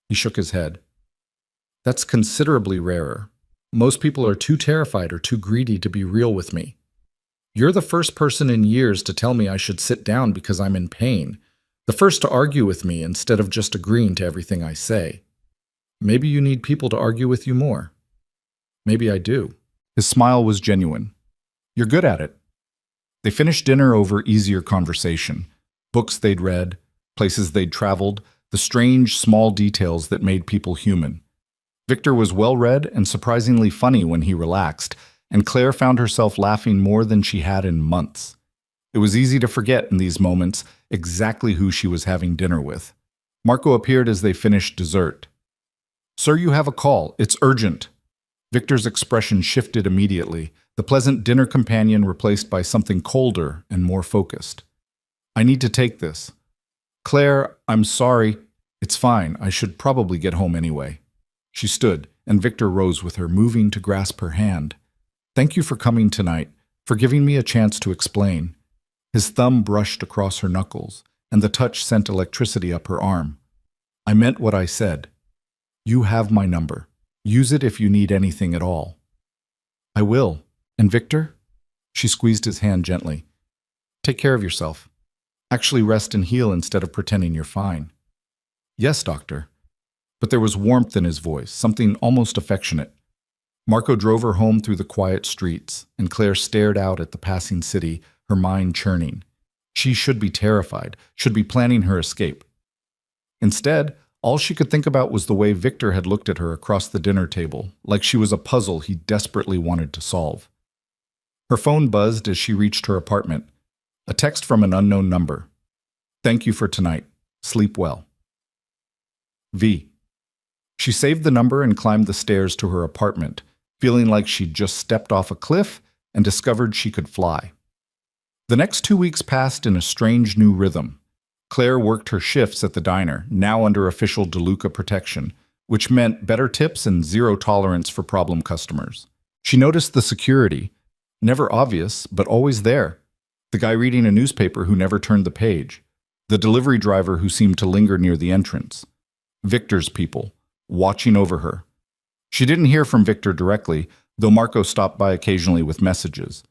He shook his head. "That's considerably rarer. Most people are too terrified or too greedy to be real with me. You're the first person in years to tell me I should sit down because I'm in pain. The first to argue with me instead of just agreeing to everything I say. Maybe you need people to argue with you more." "Maybe I do." His smile was genuine. "You're good at it." They finished dinner over easier conversation. Books they'd read, places they'd traveled, the strange, small details that made people human. Victor was well-read and surprisingly funny when he relaxed, and Claire found herself laughing more than she had in months. It was easy to forget in these moments exactly who she was having dinner with. Marco appeared as they finished dessert. "Sir, you have a call. It's urgent." Victor's expression shifted immediately, the pleasant dinner companion replaced by something colder and more focused. "I need to take this." "Claire, I'm sorry." "It's fine. I should probably get home anyway." She stood, and Victor rose with her, moving to grasp her hand. "Thank you for coming tonight, for giving me a chance to explain." His thumb brushed across her knuckles, and the touch sent electricity up her arm. "I meant what I said. You have my number. Use it if you need anything at all." "I will. And Victor?" She squeezed his hand gently. "Take care of yourself. Actually rest and heal instead of pretending you're fine." "Yes, doctor." But there was warmth in his voice, something almost affectionate. Marco drove her home through the quiet streets, and Claire stared out at the passing city, her mind churning. She should be terrified, should be planning her escape. Instead, all she could think about was the way Victor had looked at her across the dinner table, like she was a puzzle he desperately wanted to solve. Her phone buzzed as she reached her apartment. A text from an unknown number. "Thank you for tonight. Sleep well. V." She saved the number and climbed the stairs to her apartment, feeling like she'd just stepped off a cliff and discovered she could fly. The next 2 weeks passed in a strange new rhythm. Claire worked her shifts at the diner, now under official DeLuca protection, which meant better tips and zero tolerance for problem customers. She noticed the security, never obvious, but always there. The guy reading a newspaper who never turned the page. The delivery driver who seemed to linger near the entrance. Victor's people, watching over her. She didn't hear from Victor directly, though Marco stopped by occasionally with messages.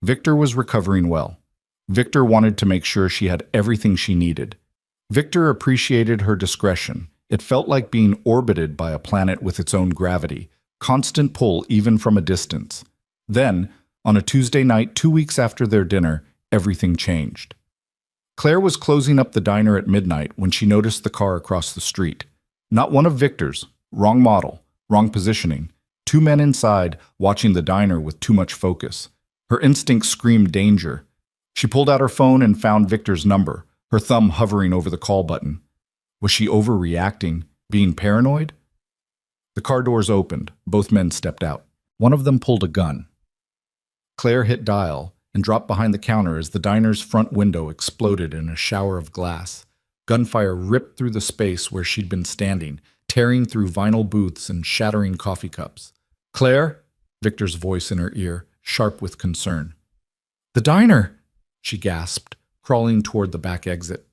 Victor was recovering well. Victor wanted to make sure she had everything she needed. Victor appreciated her discretion. It felt like being orbited by a planet with its own gravity, constant pull even from a distance. Then, on a Tuesday night 2 weeks after their dinner, everything changed. Claire was closing up the diner at midnight when she noticed the car across the street. Not one of Victor's. Wrong model, wrong positioning. 2 men inside, watching the diner with too much focus. Her instincts screamed danger. She pulled out her phone and found Victor's number, her thumb hovering over the call button. Was she overreacting, being paranoid? The car doors opened. Both men stepped out. One of them pulled a gun. Claire hit dial and dropped behind the counter as the diner's front window exploded in a shower of glass. Gunfire ripped through the space where she'd been standing, tearing through vinyl booths and shattering coffee cups. "Claire?" Victor's voice in her ear, sharp with concern. "The diner!" she gasped, crawling toward the back exit.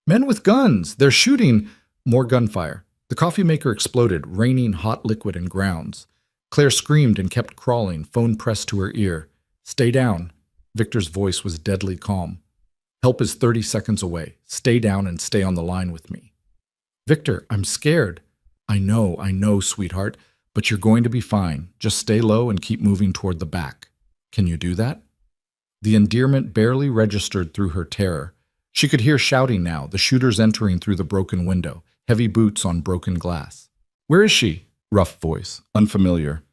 "Men with guns! They're shooting!" More gunfire. The coffee maker exploded, raining hot liquid and grounds. Claire screamed and kept crawling, phone pressed to her ear. "Stay down." Victor's voice was deadly calm. "Help is 30 seconds away. Stay down and stay on the line with me." "Victor, I'm scared." I know, sweetheart, but you're going to be fine. Just stay low and keep moving toward the back. Can you do that?" The endearment barely registered through her terror. She could hear shouting now, the shooters entering through the broken window, heavy boots on broken glass. "Where is she?" Rough voice, unfamiliar.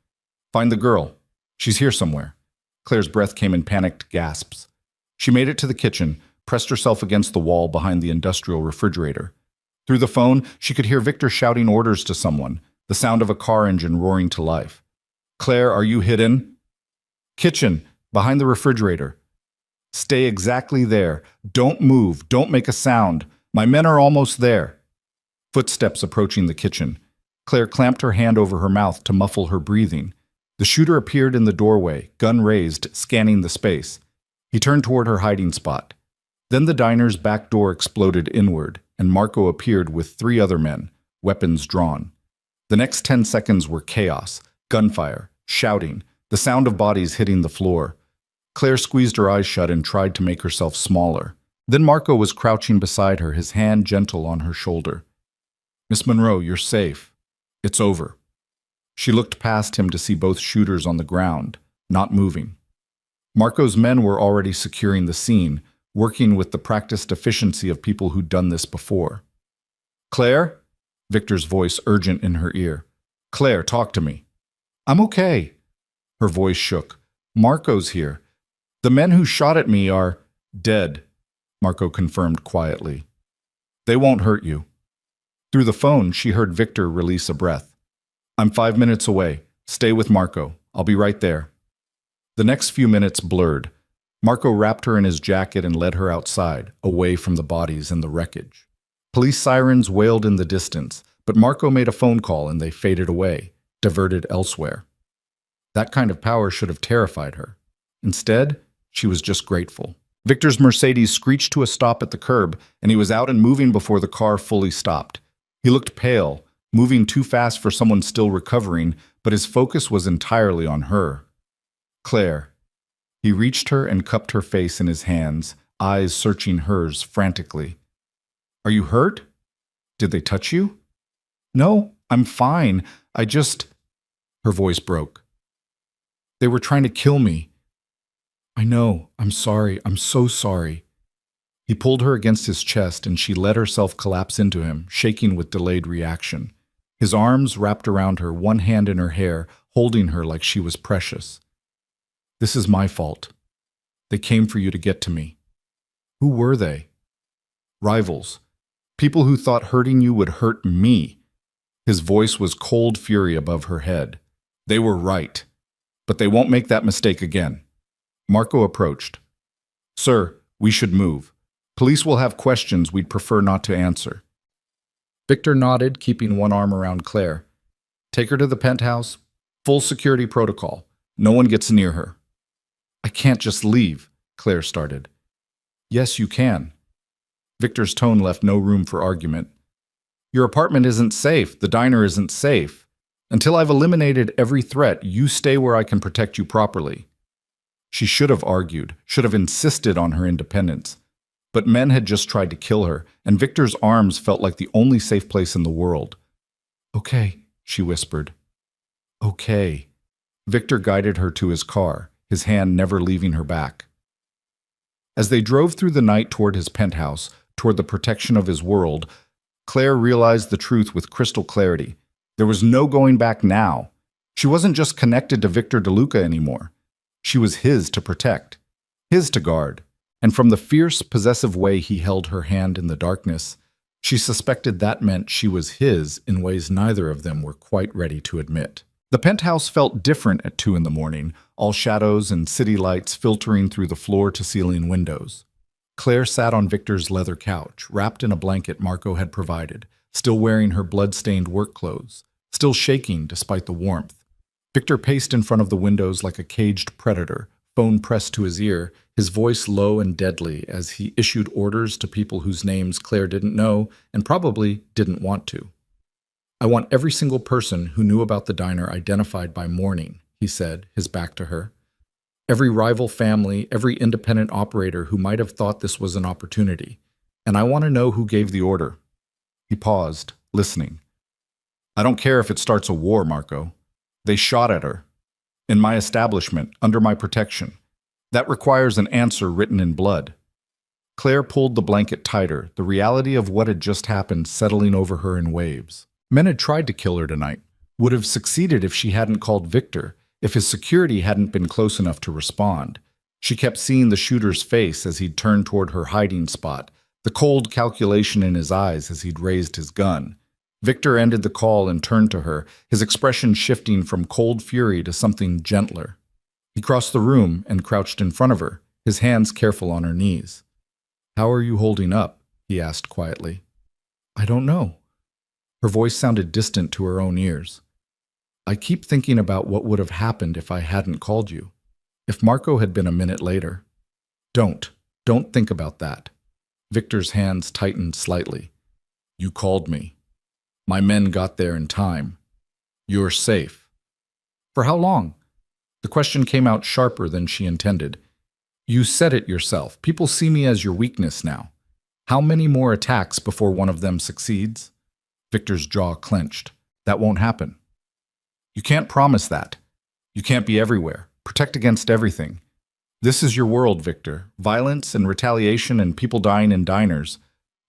"Find the girl. She's here somewhere." Claire's breath came in panicked gasps. She made it to the kitchen, pressed herself against the wall behind the industrial refrigerator. Through the phone, she could hear Victor shouting orders to someone, the sound of a car engine roaring to life. "Claire, are you hidden?" "Kitchen, behind the refrigerator." "Stay exactly there. Don't move. Don't make a sound. My men are almost there." Footsteps approaching the kitchen. Claire clamped her hand over her mouth to muffle her breathing. The shooter appeared in the doorway, gun raised, scanning the space. He turned toward her hiding spot. Then the diner's back door exploded inward, and Marco appeared with 3 other men, weapons drawn. The next 10 seconds were chaos, gunfire, shouting, the sound of bodies hitting the floor. Claire squeezed her eyes shut and tried to make herself smaller. Then Marco was crouching beside her, his hand gentle on her shoulder. "Miss Monroe, you're safe. It's over." She looked past him to see both shooters on the ground, not moving. Marco's men were already securing the scene, working with the practiced efficiency of people who'd done this before. "Claire?" Victor's voice urgent in her ear. "Claire, talk to me." "I'm okay." Her voice shook. "Marco's here. The men who shot at me are dead," Marco confirmed quietly. "They won't hurt you." Through the phone, she heard Victor release a breath. "I'm 5 minutes away. Stay with Marco. I'll be right there." The next few minutes blurred. Marco wrapped her in his jacket and led her outside, away from the bodies and the wreckage. Police sirens wailed in the distance, but Marco made a phone call and they faded away, diverted elsewhere. That kind of power should have terrified her. Instead, she was just grateful. Victor's Mercedes screeched to a stop at the curb, and he was out and moving before the car fully stopped. He looked pale, moving too fast for someone still recovering, but his focus was entirely on her. "Claire." He reached her and cupped her face in his hands, eyes searching hers frantically. "Are you hurt? Did they touch you?" "No, I'm fine. I just—" Her voice broke. "They were trying to kill me." "I know. I'm sorry. I'm so sorry." He pulled her against his chest and she let herself collapse into him, shaking with delayed reaction. His arms wrapped around her, one hand in her hair, holding her like she was precious. "This is my fault. They came for you to get to me." "Who were they?" "Rivals. People who thought hurting you would hurt me." His voice was cold fury above her head. "They were right. But they won't make that mistake again." Marco approached. "Sir, we should move. Police will have questions we'd prefer not to answer." Victor nodded, keeping one arm around Claire. "Take her to the penthouse. Full security protocol. No one gets near her." "I can't just leave," Claire started. "Yes, you can." Victor's tone left no room for argument. "Your apartment isn't safe. The diner isn't safe. Until I've eliminated every threat, you stay where I can protect you properly." She should have argued, should have insisted on her independence. But men had just tried to kill her, and Victor's arms felt like the only safe place in the world. "Okay," she whispered. "Okay." Victor guided her to his car, his hand never leaving her back. As they drove through the night toward his penthouse, toward the protection of his world, Claire realized the truth with crystal clarity. There was no going back now. She wasn't just connected to Victor DeLuca anymore. She was his to protect, his to guard. And from the fierce, possessive way he held her hand in the darkness, she suspected that meant she was his in ways neither of them were quite ready to admit. The penthouse felt different at 2 a.m, all shadows and city lights filtering through the floor-to-ceiling windows. Claire sat on Victor's leather couch, wrapped in a blanket Marco had provided, still wearing her blood-stained work clothes, still shaking despite the warmth. Victor paced in front of the windows like a caged predator, phone pressed to his ear, his voice low and deadly as he issued orders to people whose names Claire didn't know and probably didn't want to. "I want every single person who knew about the diner identified by morning," he said, his back to her. "Every rival family, every independent operator who might have thought this was an opportunity. And I want to know who gave the order." He paused, listening. "I don't care if it starts a war, Marco. They shot at her. In my establishment, under my protection. That requires an answer written in blood." Claire pulled the blanket tighter, the reality of what had just happened settling over her in waves. Men had tried to kill her tonight. Would have succeeded if she hadn't called Victor, if his security hadn't been close enough to respond. She kept seeing the shooter's face as he'd turned toward her hiding spot, the cold calculation in his eyes as he'd raised his gun. Victor ended the call and turned to her, his expression shifting from cold fury to something gentler. He crossed the room and crouched in front of her, his hands careful on her knees. "How are you holding up?" he asked quietly. "I don't know." Her voice sounded distant to her own ears. "I keep thinking about what would have happened if I hadn't called you. If Marco had been a minute later." Don't think about that." Victor's hands tightened slightly. "You called me. My men got there in time. You're safe." "For how long?" The question came out sharper than she intended. "You said it yourself. People see me as your weakness now. How many more attacks before one of them succeeds?" Victor's jaw clenched. "That won't happen." "You can't promise that. You can't be everywhere. Protect against everything. This is your world, Victor. Violence and retaliation and people dying in diners.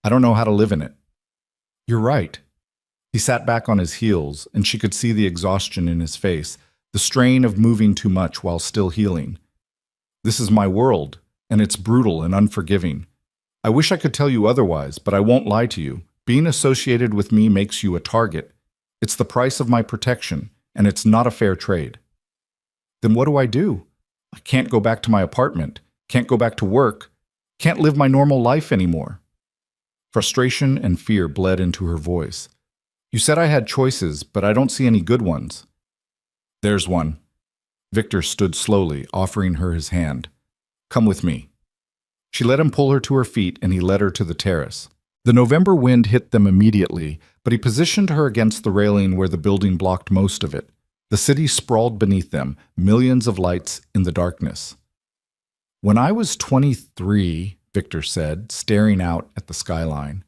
I don't know how to live in it." "You're right." He sat back on his heels, and she could see the exhaustion in his face, the strain of moving too much while still healing. "This is my world, and it's brutal and unforgiving. I wish I could tell you otherwise, but I won't lie to you. Being associated with me makes you a target. It's the price of my protection, and it's not a fair trade." "Then what do I do? I can't go back to my apartment, can't go back to work, can't live my normal life anymore." Frustration and fear bled into her voice. "You said I had choices, but I don't see any good ones." "There's one." Victor stood slowly, offering her his hand. "Come with me." She let him pull her to her feet, and he led her to the terrace. The November wind hit them immediately, but he positioned her against the railing where the building blocked most of it. The city sprawled beneath them, millions of lights in the darkness. "When I was 23, Victor said, staring out at the skyline,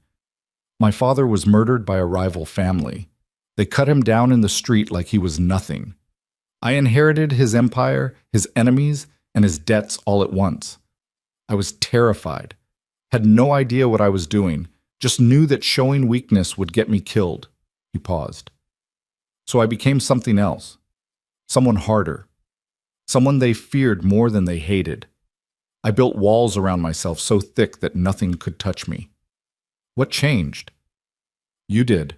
"my father was murdered by a rival family. They cut him down in the street like he was nothing. I inherited his empire, his enemies, and his debts all at once. I was terrified, had no idea what I was doing, just knew that showing weakness would get me killed." He paused. "So I became something else, someone harder, someone they feared more than they hated. I built walls around myself so thick that nothing could touch me." "What changed?" "You did."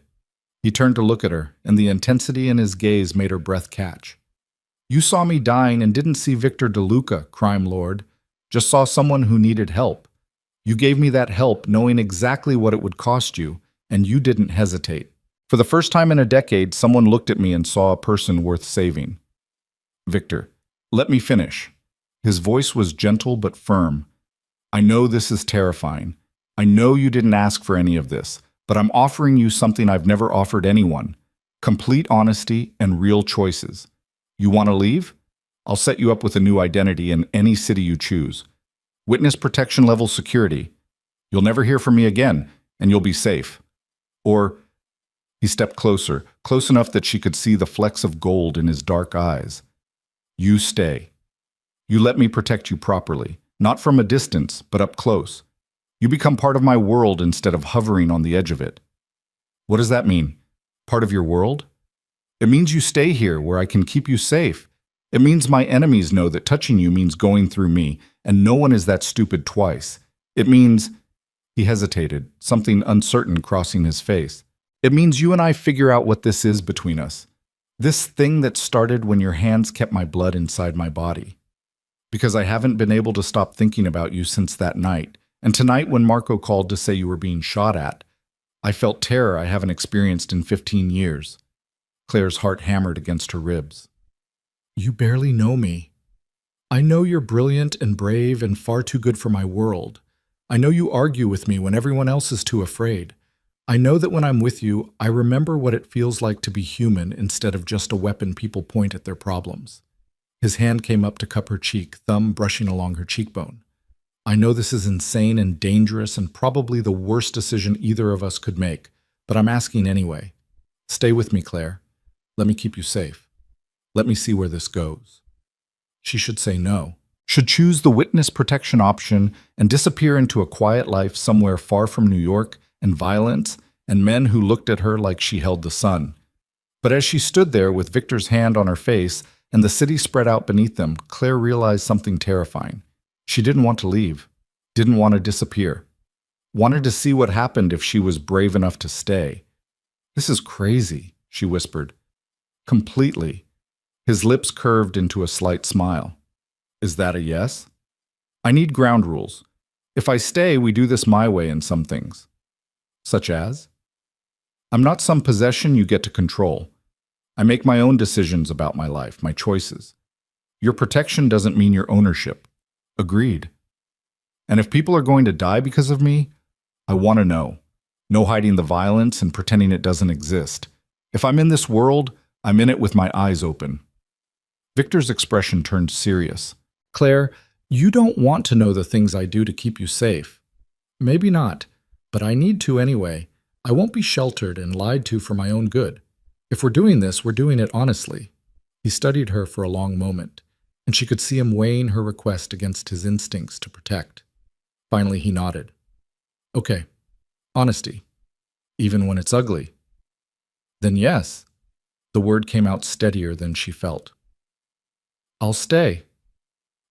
He turned to look at her, and the intensity in his gaze made her breath catch. "You saw me dying and didn't see Victor DeLuca, crime lord, just saw someone who needed help. You gave me that help knowing exactly what it would cost you, and you didn't hesitate. For the first time in a decade, someone looked at me and saw a person worth saving." "Victor, let me finish." His voice was gentle but firm. "I know this is terrifying. I know you didn't ask for any of this, but I'm offering you something I've never offered anyone: complete honesty and real choices. You want to leave? I'll set you up with a new identity in any city you choose. Witness protection level security. You'll never hear from me again, and you'll be safe. Or..." He stepped closer, close enough that she could see the flecks of gold in his dark eyes. "You stay. You let me protect you properly, not from a distance, but up close. You become part of my world instead of hovering on the edge of it." "What does that mean? Part of your world?" "It means you stay here where I can keep you safe. It means my enemies know that touching you means going through me, and no one is that stupid twice. It means..." He hesitated, something uncertain crossing his face. "It means you and I figure out what this is between us. This thing that started when your hands kept my blood inside my body. Because I haven't been able to stop thinking about you since that night, and tonight when Marco called to say you were being shot at, I felt terror I haven't experienced in 15 years. Claire's heart hammered against her ribs. "You barely know me. I know you're brilliant and brave and far too good for my world. I know you argue with me when everyone else is too afraid. I know that when I'm with you, I remember what it feels like to be human instead of just a weapon people point at their problems." His hand came up to cup her cheek, thumb brushing along her cheekbone. "I know this is insane and dangerous and probably the worst decision either of us could make, but I'm asking anyway. Stay with me, Claire. Let me keep you safe. Let me see where this goes." She should say no. should choose the witness protection option and disappear into a quiet life somewhere far from New York and violence and men who looked at her like she held the sun. But as she stood there with Victor's hand on her face and the city spread out beneath them, Claire realized something terrifying. She didn't want to leave, didn't want to disappear, wanted to see what happened if she was brave enough to stay. "This is crazy," she whispered. "Completely." His lips curved into a slight smile. "Is that a yes?" "I need ground rules. If I stay, we do this my way in some things." "Such as?" "I'm not some possession you get to control. I make my own decisions about my life, my choices. Your protection doesn't mean your ownership." "Agreed." "And if people are going to die because of me, I want to know. No hiding the violence and pretending it doesn't exist. If I'm in this world, I'm in it with my eyes open." Victor's expression turned serious. "Claire, you don't want to know the things I do to keep you safe." "Maybe not, but I need to anyway. I won't be sheltered and lied to for my own good. If we're doing this, we're doing it honestly." He studied her for a long moment, and she could see him weighing her request against his instincts to protect. Finally, he nodded. "Okay, honesty, even when it's ugly." "Then yes." The word came out steadier than she felt. "I'll stay."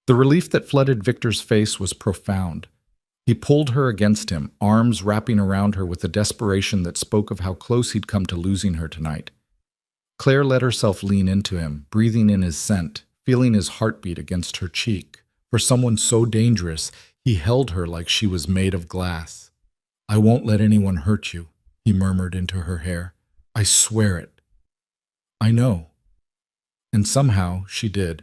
The relief that flooded Victor's face was profound. He pulled her against him, arms wrapping around her with a desperation that spoke of how close he'd come to losing her tonight. Claire let herself lean into him, breathing in his scent, feeling his heartbeat against her cheek. For someone so dangerous, he held her like she was made of glass. "I won't let anyone hurt you," he murmured into her hair. "I swear it." "I know." And somehow she did.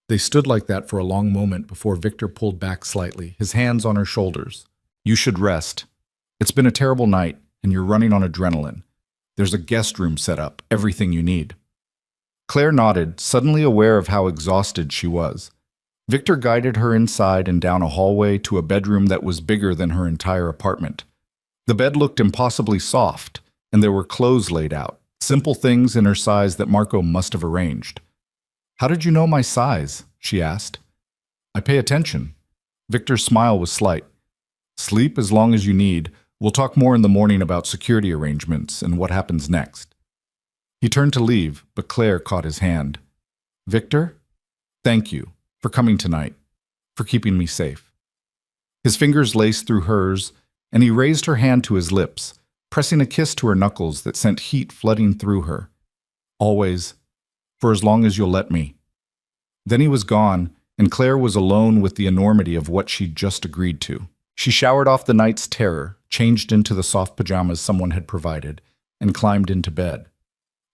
They stood like that for a long moment before Victor pulled back slightly, his hands on her shoulders. "You should rest. It's been a terrible night, and you're running on adrenaline. There's a guest room set up, everything you need." Claire nodded, suddenly aware of how exhausted she was. Victor guided her inside and down a hallway to a bedroom that was bigger than her entire apartment. The bed looked impossibly soft, and there were clothes laid out, simple things in her size that Marco must have arranged. "How did you know my size?" she asked. "I pay attention." Victor's smile was slight. "Sleep as long as you need. We'll talk more in the morning about security arrangements and what happens next." He turned to leave, but Claire caught his hand. "Victor, thank you for coming tonight, for keeping me safe." His fingers laced through hers, and he raised her hand to his lips, pressing a kiss to her knuckles that sent heat flooding through her. "Always, for as long as you'll let me." Then he was gone, and Claire was alone with the enormity of what she'd just agreed to. She showered off the night's terror, changed into the soft pajamas someone had provided, and climbed into bed.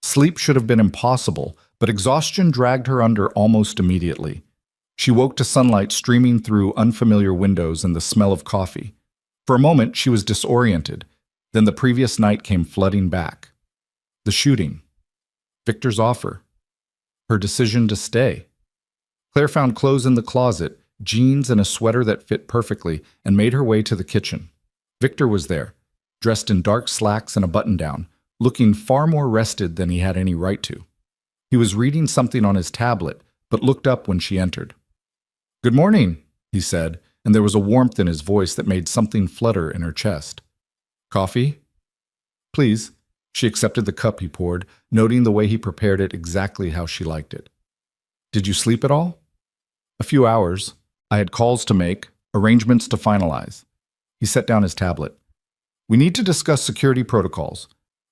Sleep should have been impossible, but exhaustion dragged her under almost immediately. She woke to sunlight streaming through unfamiliar windows and the smell of coffee. For a moment, she was disoriented. Then the previous night came flooding back. The shooting. Victor's offer. Her decision to stay. Claire found clothes in the closet, jeans and a sweater that fit perfectly, and made her way to the kitchen. Victor was there, dressed in dark slacks and a button-down, looking far more rested than he had any right to. He was reading something on his tablet, but looked up when she entered. "Good morning," he said, and there was a warmth in his voice that made something flutter in her chest. "Coffee?" "Please." She accepted the cup he poured, noting the way he prepared it exactly how she liked it. "Did you sleep at all?" "A few hours. I had calls to make, arrangements to finalize." He set down his tablet. "We need to discuss security protocols.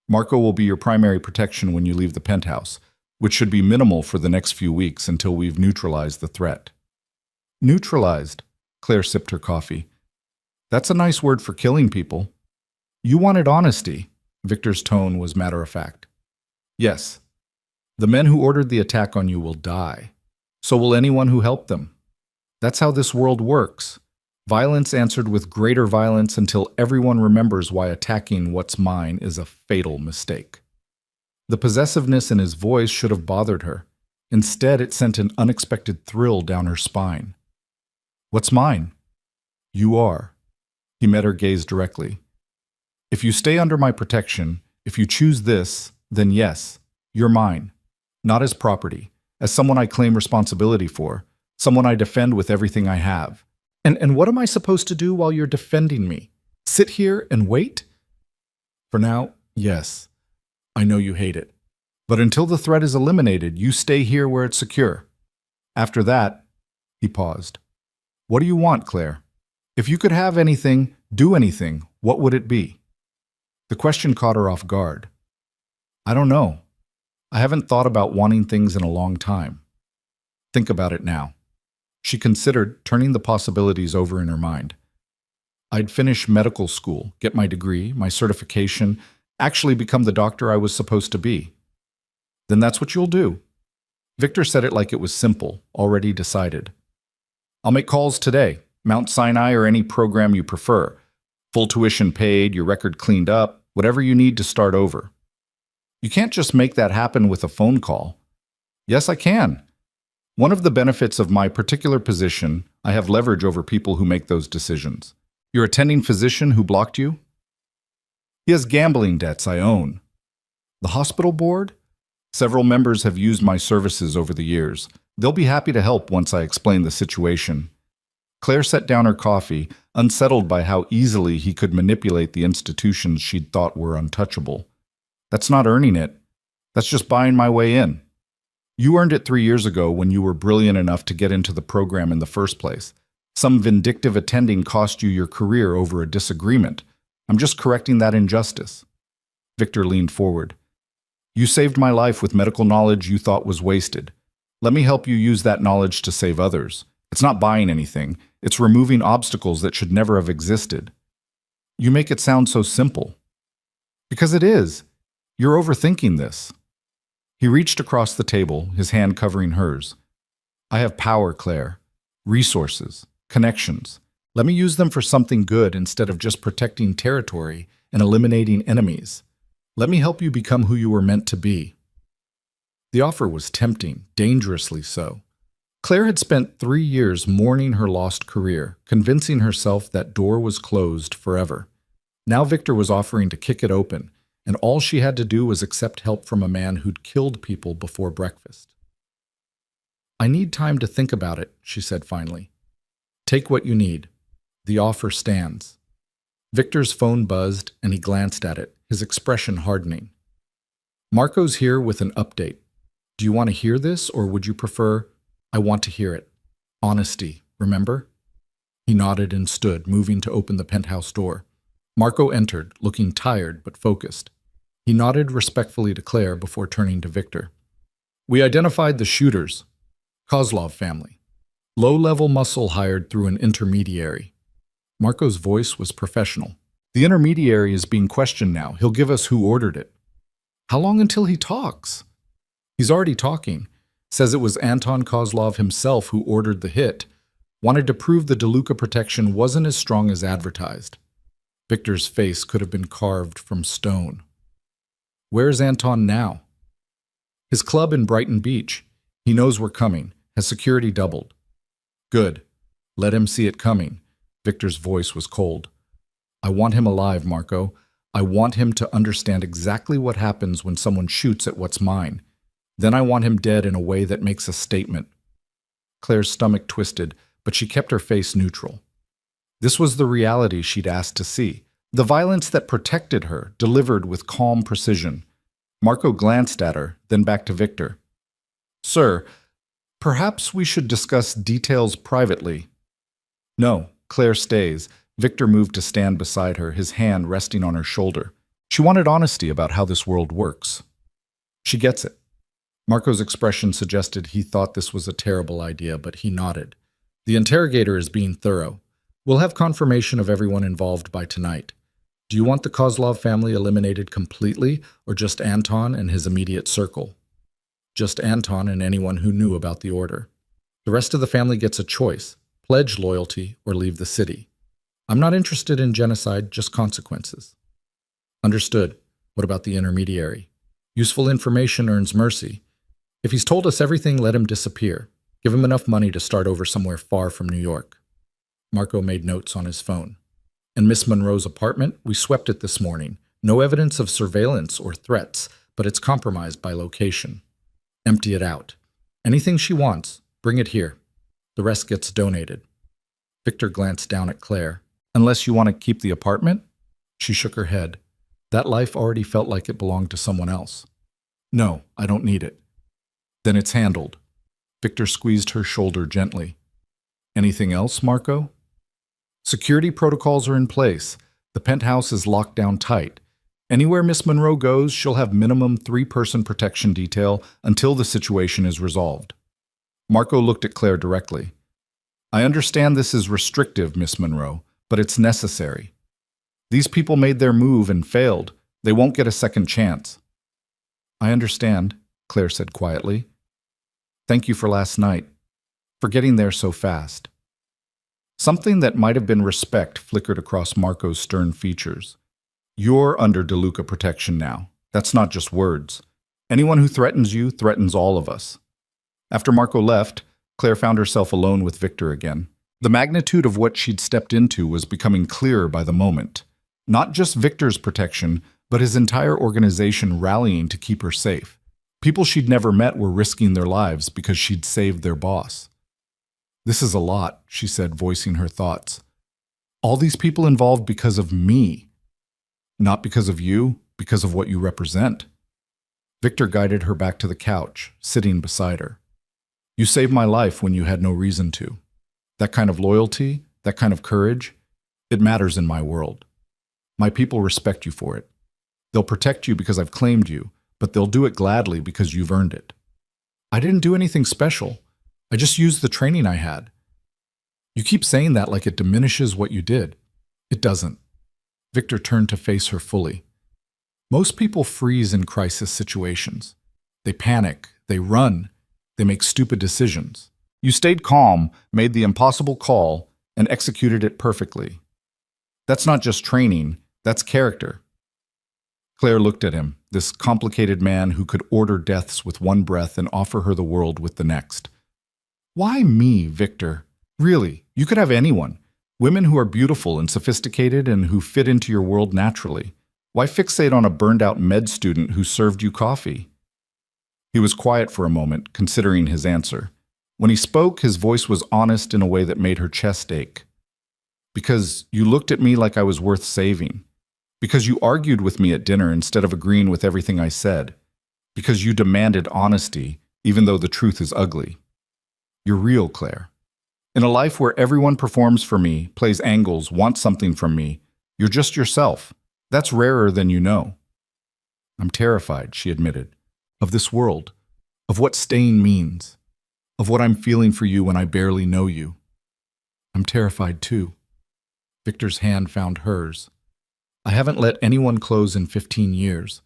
Marco will be your primary protection when you leave the penthouse, which should be minimal for the next few weeks until we've neutralized the threat." "Neutralized?" Claire sipped her coffee. "That's a nice word for killing people." "You wanted honesty." Victor's tone was matter-of-fact. "Yes. The men who ordered the attack on you will die. So will anyone who helped them. That's how this world works. Violence answered with greater violence until everyone remembers why attacking what's mine is a fatal mistake." The possessiveness in his voice should have bothered her. Instead, it sent an unexpected thrill down her spine. "What's mine?" "You are." He met her gaze directly. "If you stay under my protection, if you choose this, then yes, you're mine. Not as property, as someone I claim responsibility for, someone I defend with everything I have. And what am I supposed to do while you're defending me? Sit here and wait? For now, yes. I know you hate it. But until the threat is eliminated, you stay here where it's secure. After that, he paused. What do you want, Claire? If you could have anything, do anything, what would it be? The question caught her off guard. I don't know. I haven't thought about wanting things in a long time. Think about it now. She considered turning the possibilities over in her mind. I'd finish medical school, get my degree, my certification, actually become the doctor I was supposed to be. Then that's what you'll do. Victor said it like it was simple, already decided. I'll make calls today, Mount Sinai or any program you prefer. Full tuition paid, your record cleaned up, whatever you need to start over. You can't just make that happen with a phone call. Yes, I can. One of the benefits of my particular position, I have leverage over people who make those decisions. Your attending physician who blocked you? He has gambling debts I own. The hospital board? Several members have used my services over the years. They'll be happy to help once I explain the situation. Claire set down her coffee, unsettled by how easily he could manipulate the institutions she'd thought were untouchable. That's not earning it. That's just buying my way in. You earned it 3 years ago when you were brilliant enough to get into the program in the first place. Some vindictive attending cost you your career over a disagreement. I'm just correcting that injustice. Victor leaned forward. You saved my life with medical knowledge you thought was wasted. Let me help you use that knowledge to save others. It's not buying anything. It's removing obstacles that should never have existed. You make it sound so simple. Because it is. You're overthinking this. He reached across the table, his hand covering hers. I have power, Claire. Resources. Connections. Let me use them for something good instead of just protecting territory and eliminating enemies. Let me help you become who you were meant to be. The offer was tempting, dangerously so. Claire had spent 3 years mourning her lost career, convincing herself that door was closed forever. Now Victor was offering to kick it open, and all she had to do was accept help from a man who'd killed people before breakfast. I need time to think about it, she said finally. Take what you need. The offer stands. Victor's phone buzzed, and he glanced at it, his expression hardening. Marco's here with an update. Do you want to hear this, or would you prefer, I want to hear it? Honesty, remember? He nodded and stood, moving to open the penthouse door. Marco entered, looking tired but focused. He nodded respectfully to Claire before turning to Victor. We identified the shooters. Kozlov family. Low-level muscle hired through an intermediary. Marco's voice was professional. The intermediary is being questioned now. He'll give us who ordered it. How long until he talks? He's already talking. Says it was Anton Kozlov himself who ordered the hit. Wanted to prove the DeLuca protection wasn't as strong as advertised. Victor's face could have been carved from stone. Where's Anton now? His club in Brighton Beach. He knows we're coming. Has security doubled. Good. Let him see it coming. Victor's voice was cold. I want him alive, Marco. I want him to understand exactly what happens when someone shoots at what's mine. Then I want him dead in a way that makes a statement. Claire's stomach twisted, but she kept her face neutral. This was the reality she'd asked to see. The violence that protected her, delivered with calm precision. Marco glanced at her, then back to Victor. Sir, perhaps we should discuss details privately. No, Claire stays. Victor moved to stand beside her, his hand resting on her shoulder. She wanted honesty about how this world works. She gets it. Marco's expression suggested he thought this was a terrible idea, but he nodded. The interrogator is being thorough. We'll have confirmation of everyone involved by tonight. Do you want the Kozlov family eliminated completely, or just Anton and his immediate circle? Just Anton and anyone who knew about the order. The rest of the family gets a choice, pledge loyalty or leave the city. I'm not interested in genocide, just consequences. Understood. What about the intermediary? Useful information earns mercy. If he's told us everything, let him disappear. Give him enough money to start over somewhere far from New York. Marco made notes on his phone. In Miss Monroe's apartment, we swept it this morning. No evidence of surveillance or threats, but it's compromised by location. Empty it out. Anything she wants, bring it here. The rest gets donated. Victor glanced down at Claire. Unless you want to keep the apartment? She shook her head. That life already felt like it belonged to someone else. No, I don't need it. Then it's handled. Victor squeezed her shoulder gently. Anything else, Marco? Security protocols are in place. The penthouse is locked down tight. Anywhere Miss Monroe goes, she'll have minimum 3-person protection detail until the situation is resolved. Marco looked at Claire directly. I understand this is restrictive, Miss Monroe, but it's necessary. These people made their move and failed. They won't get a second chance. I understand, Claire said quietly. Thank you for last night, for getting there so fast. Something that might have been respect flickered across Marco's stern features. You're under DeLuca protection now. That's not just words. Anyone who threatens you threatens all of us. After Marco left, Claire found herself alone with Victor again. The magnitude of what she'd stepped into was becoming clearer by the moment. Not just Victor's protection, but his entire organization rallying to keep her safe. People she'd never met were risking their lives because she'd saved their boss. This is a lot, she said, voicing her thoughts. All these people involved because of me. Not because of you, because of what you represent. Victor guided her back to the couch, sitting beside her. You saved my life when you had no reason to. That kind of loyalty, that kind of courage, it matters in my world. My people respect you for it. They'll protect you because I've claimed you, but they'll do it gladly because you've earned it. I didn't do anything special. I just used the training I had. You keep saying that like it diminishes what you did. It doesn't. Victor turned to face her fully. Most people freeze in crisis situations. They panic, they run, they make stupid decisions. You stayed calm, made the impossible call, and executed it perfectly. That's not just training, that's character. Claire looked at him, this complicated man who could order deaths with one breath and offer her the world with the next. Why me, Victor? Really, you could have anyone. Women who are beautiful and sophisticated and who fit into your world naturally. Why fixate on a burned-out med student who served you coffee? He was quiet for a moment, considering his answer. When he spoke, his voice was honest in a way that made her chest ache. Because you looked at me like I was worth saving. Because you argued with me at dinner instead of agreeing with everything I said. Because you demanded honesty, even though the truth is ugly. You're real, Claire. In a life where everyone performs for me, plays angles, wants something from me, you're just yourself. That's rarer than you know. I'm terrified, she admitted, of this world, of what staying means, of what I'm feeling for you when I barely know you. I'm terrified too. Victor's hand found hers. I haven't let anyone close in 15 years.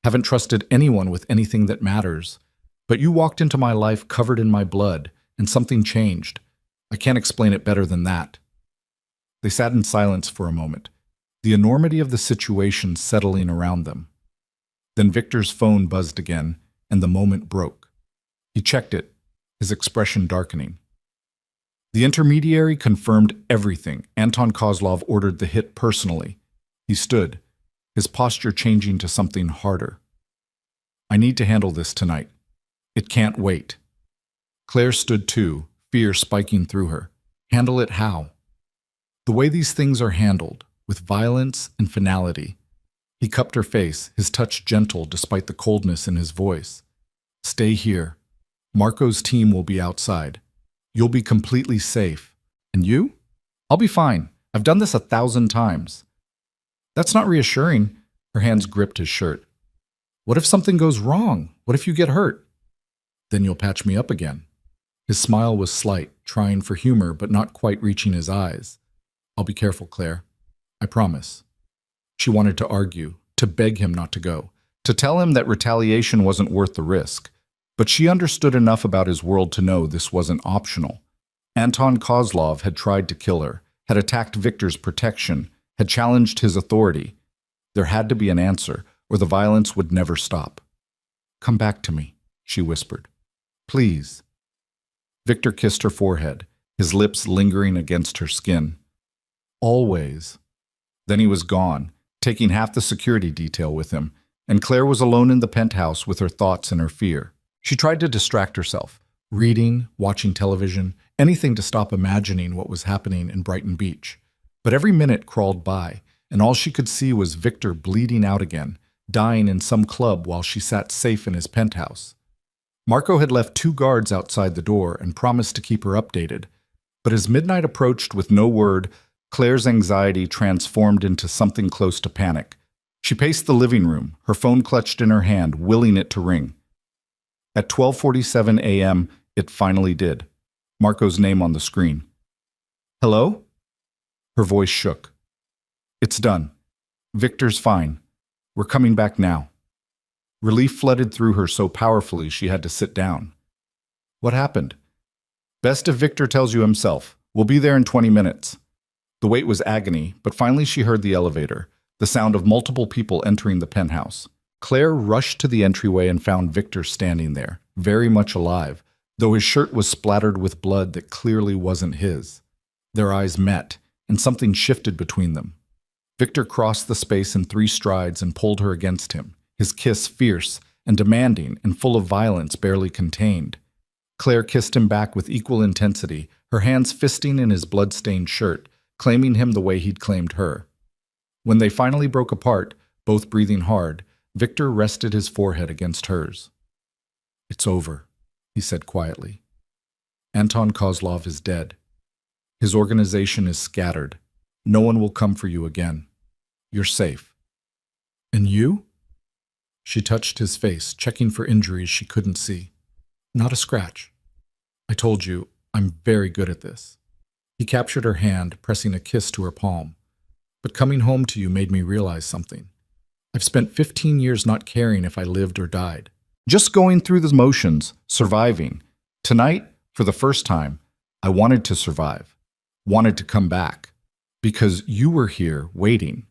Haven't trusted anyone with anything that matters. But you walked into my life covered in my blood, and something changed. I can't explain it better than that. They sat in silence for a moment, the enormity of the situation settling around them. Then Victor's phone buzzed again, and the moment broke. He checked it, his expression darkening. The intermediary confirmed everything. Anton Kozlov ordered the hit personally. He stood, his posture changing to something harder. I need to handle this tonight. It can't wait. Claire stood too, fear spiking through her. Handle it how? The way these things are handled, with violence and finality. He cupped her face, his touch gentle despite the coldness in his voice. Stay here. Marco's team will be outside. You'll be completely safe. And you? I'll be fine. I've done this 1,000 times. That's not reassuring. Her hands gripped his shirt. What if something goes wrong? What if you get hurt? Then you'll patch me up again. His smile was slight, trying for humor but not quite reaching his eyes. I'll be careful, Claire. I promise. She wanted to argue, to beg him not to go, to tell him that retaliation wasn't worth the risk. But she understood enough about his world to know this wasn't optional. Anton Kozlov had tried to kill her, had attacked Victor's protection, had challenged his authority. There had to be an answer, or the violence would never stop. Come back to me, she whispered. Please. Victor kissed her forehead, his lips lingering against her skin. Always. Then he was gone, taking half the security detail with him, and Claire was alone in the penthouse with her thoughts and her fear. She tried to distract herself, reading, watching television, anything to stop imagining what was happening in Brighton Beach. But every minute crawled by, and all she could see was Victor bleeding out again, dying in some club while she sat safe in his penthouse. Marco had left 2 guards outside the door and promised to keep her updated. But as midnight approached with no word, Claire's anxiety transformed into something close to panic. She paced the living room, her phone clutched in her hand, willing it to ring. At 12:47 a.m., it finally did. Marco's name on the screen. "Hello?" Her voice shook. "It's done. Victor's fine. We're coming back now." Relief flooded through her so powerfully she had to sit down. "What happened?" "Best if Victor tells you himself. We'll be there in 20 minutes. The wait was agony, but finally she heard the elevator, the sound of multiple people entering the penthouse. Claire rushed to the entryway and found Victor standing there, very much alive, though his shirt was splattered with blood that clearly wasn't his. Their eyes met, and something shifted between them. Victor crossed the space in 3 strides and pulled her against him, his kiss fierce and demanding and full of violence barely contained. Claire kissed him back with equal intensity, her hands fisting in his blood-stained shirt, claiming him the way he'd claimed her. When they finally broke apart, both breathing hard, Victor rested his forehead against hers. "It's over," he said quietly. "Anton Kozlov is dead. His organization is scattered. No one will come for you again. You're safe." "And you?" She touched his face, checking for injuries she couldn't see. "Not a scratch. I told you, I'm very good at this." He captured her hand, pressing a kiss to her palm. "But coming home to you made me realize something. I've spent 15 years not caring if I lived or died. Just going through the motions, surviving. Tonight, for the first time, I wanted to survive. Wanted to come back. Because you were here, waiting."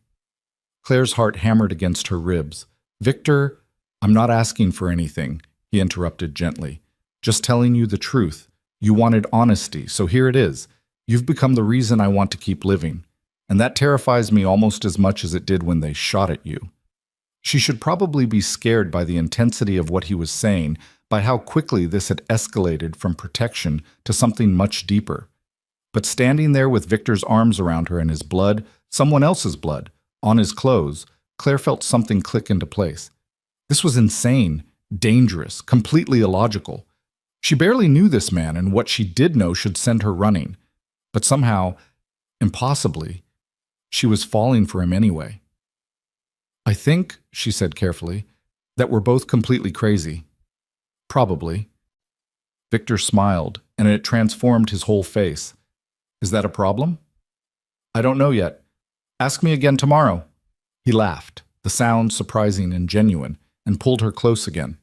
Claire's heart hammered against her ribs. "Victor, I'm not asking for anything," he interrupted gently. "Just telling you the truth. You wanted honesty, so here it is. You've become the reason I want to keep living. And that terrifies me almost as much as it did when they shot at you." She should probably be scared by the intensity of what he was saying, by how quickly this had escalated from protection to something much deeper. But standing there with Victor's arms around her and his blood, someone else's blood, on his clothes, Claire felt something click into place. This was insane, dangerous, completely illogical. She barely knew this man, and what she did know should send her running. But somehow, impossibly, she was falling for him anyway. "I think," she said carefully, "that we're both completely crazy. Probably." Victor smiled, and it transformed his whole face. "Is that a problem?" "I don't know yet. Ask me again tomorrow." He laughed, the sound surprising and genuine, and pulled her close again.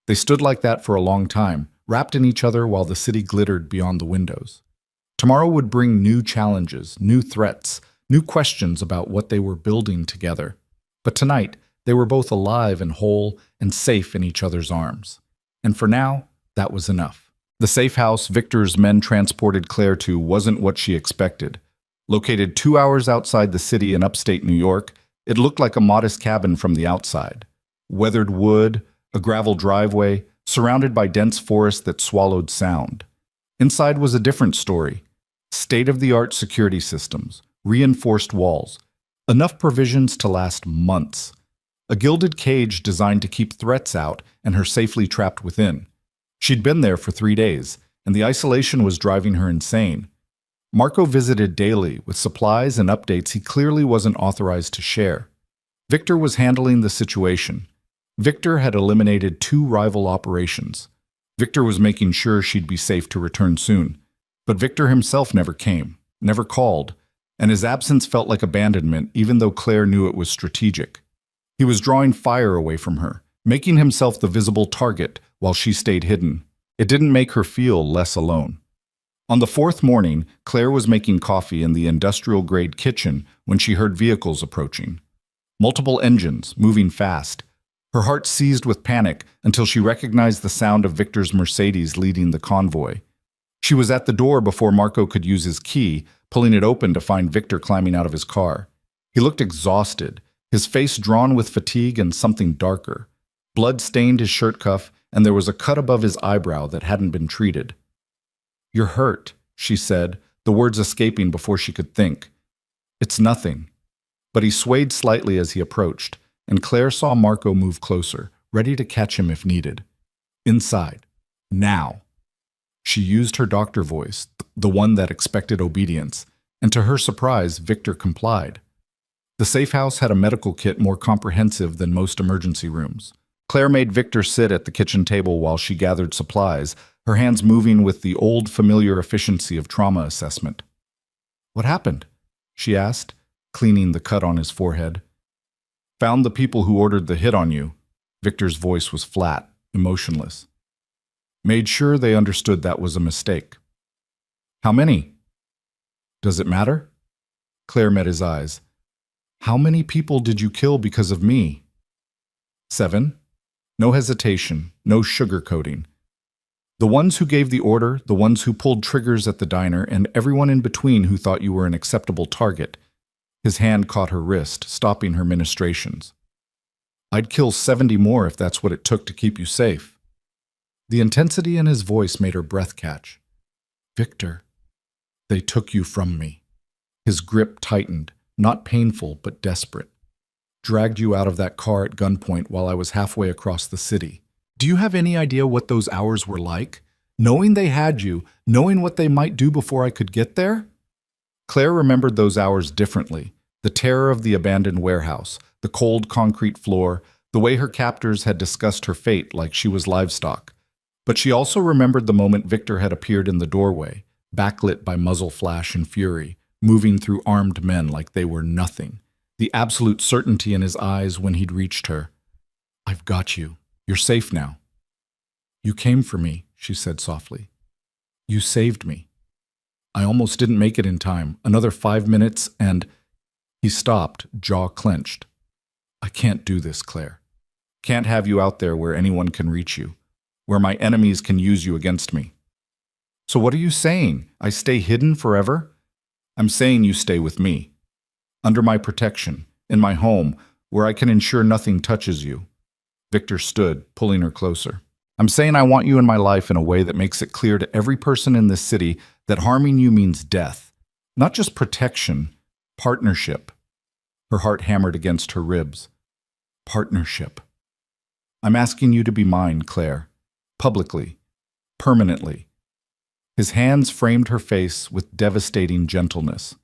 They stood like that for a long time, wrapped in each other while the city glittered beyond the windows. Tomorrow would bring new challenges, new threats, new questions about what they were building together. But tonight, they were both alive and whole and safe in each other's arms. And for now, that was enough. The safe house Victor's men transported Claire to wasn't what she expected. Located 2 hours outside the city in upstate New York, it looked like a modest cabin from the outside. Weathered wood, a gravel driveway, surrounded by dense forest that swallowed sound. Inside was a different story. State-of-the-art security systems, reinforced walls, enough provisions to last months. A gilded cage designed to keep threats out and her safely trapped within. She'd been there for 3 days, and the isolation was driving her insane. Marco visited daily with supplies and updates he clearly wasn't authorized to share. Victor was handling the situation. Victor had eliminated 2 rival operations. Victor was making sure she'd be safe to return soon. But Victor himself never came, never called, and his absence felt like abandonment even though Claire knew it was strategic. He was drawing fire away from her, making himself the visible target while she stayed hidden. It didn't make her feel less alone. On the 4th morning, Claire was making coffee in the industrial-grade kitchen when she heard vehicles approaching. Multiple engines, moving fast. Her heart seized with panic until she recognized the sound of Victor's Mercedes leading the convoy. She was at the door before Marco could use his key, pulling it open to find Victor climbing out of his car. He looked exhausted, his face drawn with fatigue and something darker. Blood stained his shirt cuff, and there was a cut above his eyebrow that hadn't been treated. "You're hurt," she said, the words escaping before she could think. It's nothing. But he swayed slightly as he approached, and Claire saw Marco move closer, ready to catch him if needed. Inside. Now. She used her doctor voice, the one that expected obedience, and to her surprise, Victor complied. The safe house had a medical kit more comprehensive than most emergency rooms. Claire made Victor sit at the kitchen table while she gathered supplies, her hands moving with the old familiar efficiency of trauma assessment. What happened? She asked, cleaning the cut on his forehead. Found the people who ordered the hit on you. Victor's voice was flat, emotionless. Made sure they understood that was a mistake. How many? Does it matter? Claire met his eyes. How many people did you kill because of me? 7. No hesitation, no sugarcoating. The ones who gave the order, the ones who pulled triggers at the diner, and everyone in between who thought you were an acceptable target. His hand caught her wrist, stopping her ministrations. I'd kill 70 more if that's what it took to keep you safe. The intensity in his voice made her breath catch. Victor, they took you from me. His grip tightened, not painful but desperate. Dragged you out of that car at gunpoint while I was halfway across the city. Do you have any idea what those hours were like? Knowing they had you, knowing what they might do before I could get there? Claire remembered those hours differently. The terror of the abandoned warehouse, the cold concrete floor, the way her captors had discussed her fate like she was livestock. But she also remembered the moment Victor had appeared in the doorway, backlit by muzzle flash and fury, moving through armed men like they were nothing. The absolute certainty in his eyes when he'd reached her. I've got you. You're safe now. You came for me, she said softly. You saved me. I almost didn't make it in time. Another 5 minutes and... He stopped, jaw clenched. I can't do this, Claire. Can't have you out there where anyone can reach you, where my enemies can use you against me. So what are you saying? I stay hidden forever? I'm saying you stay with me. Under my protection, in my home, where I can ensure nothing touches you. Victor stood, pulling her closer. I'm saying I want you in my life in a way that makes it clear to every person in this city that harming you means death. Not just protection, partnership. Her heart hammered against her ribs. Partnership. I'm asking you to be mine, Claire. Publicly. Permanently. His hands framed her face with devastating gentleness.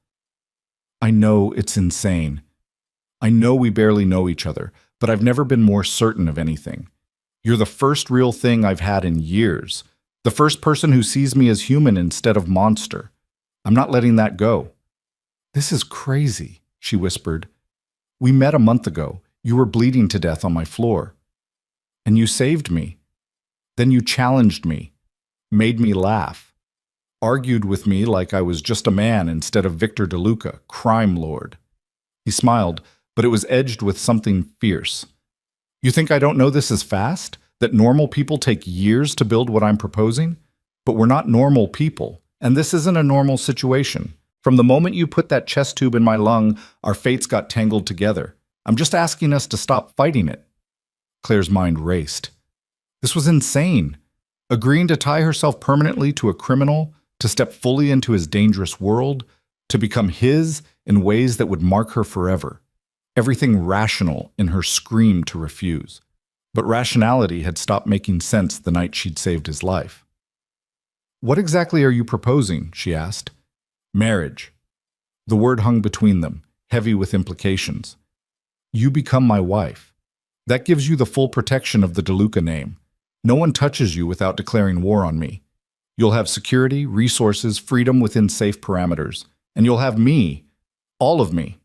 I know it's insane. I know we barely know each other, but I've never been more certain of anything. You're the first real thing I've had in years. The first person who sees me as human instead of monster. I'm not letting that go. This is crazy, she whispered. We met a month ago. You were bleeding to death on my floor. And you saved me. Then you challenged me, made me laugh, argued with me like I was just a man instead of Victor DeLuca, crime lord. He smiled, but it was edged with something fierce. You think I don't know this is fast? That normal people take years to build what I'm proposing? But we're not normal people, and this isn't a normal situation. From the moment you put that chest tube in my lung, our fates got tangled together. I'm just asking us to stop fighting it. Claire's mind raced. This was insane. Agreeing to tie herself permanently to a criminal, to step fully into his dangerous world, to become his in ways that would mark her forever. Everything rational in her screamed to refuse. But rationality had stopped making sense the night she'd saved his life. What exactly are you proposing? She asked. Marriage. The word hung between them, heavy with implications. You become my wife. That gives you the full protection of the DeLuca name. No one touches you without declaring war on me. You'll have security, resources, freedom within safe parameters. And you'll have me, all of me.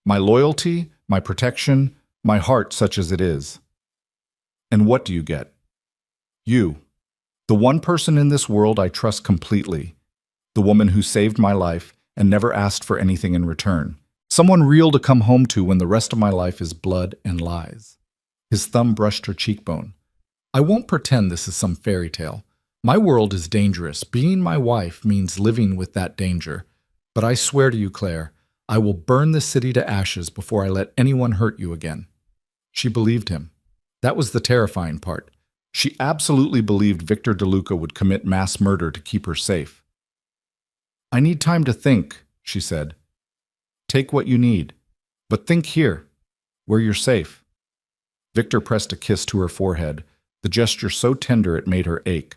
My loyalty, my protection, my heart such as it is. And what do you get? You. The one person in this world I trust completely. The woman who saved my life and never asked for anything in return. Someone real to come home to when the rest of my life is blood and lies. His thumb brushed her cheekbone. I won't pretend this is some fairy tale. My world is dangerous. Being my wife means living with that danger. But I swear to you, Claire, I will burn this city to ashes before I let anyone hurt you again. She believed him. That was the terrifying part. She absolutely believed Victor DeLuca would commit mass murder to keep her safe. I need time to think, she said. Take what you need, but think here, where you're safe. Victor pressed a kiss to her forehead, the gesture so tender it made her ache.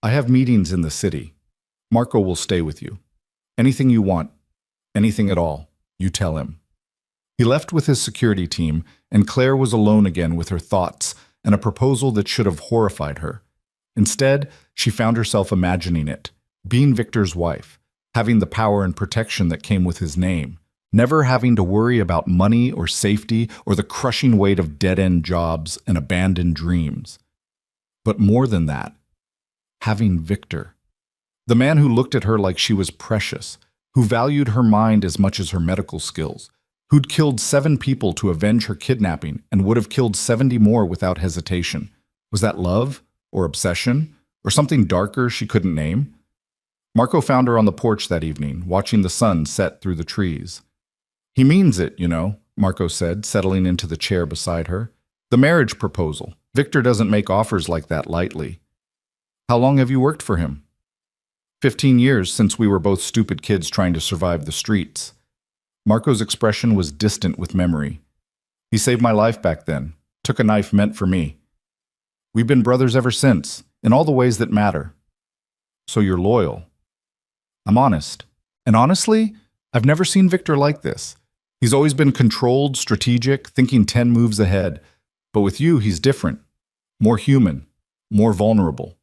I have meetings in the city. Marco will stay with you. Anything you want, anything at all, you tell him. He left with his security team, and Claire was alone again with her thoughts and a proposal that should have horrified her. Instead, she found herself imagining it, being Victor's wife, having the power and protection that came with his name, never having to worry about money or safety or the crushing weight of dead-end jobs and abandoned dreams. But more than that, having Victor. The man who looked at her like she was precious, who valued her mind as much as her medical skills, who'd killed 7 people to avenge her kidnapping and would have killed 70 more without hesitation. Was that love? Or obsession? Or something darker she couldn't name? Marco found her on the porch that evening, watching the sun set through the trees. He means it, you know, Marco said, settling into the chair beside her. The marriage proposal. Victor doesn't make offers like that lightly. How long have you worked for him? 15 years, since we were both stupid kids trying to survive the streets. Marco's expression was distant with memory. He saved my life back then, took a knife meant for me. We've been brothers ever since, in all the ways that matter. So you're loyal. I'm honest. And honestly, I've never seen Victor like this. He's always been controlled, strategic, thinking 10 moves ahead. But with you, he's different. More human. More vulnerable.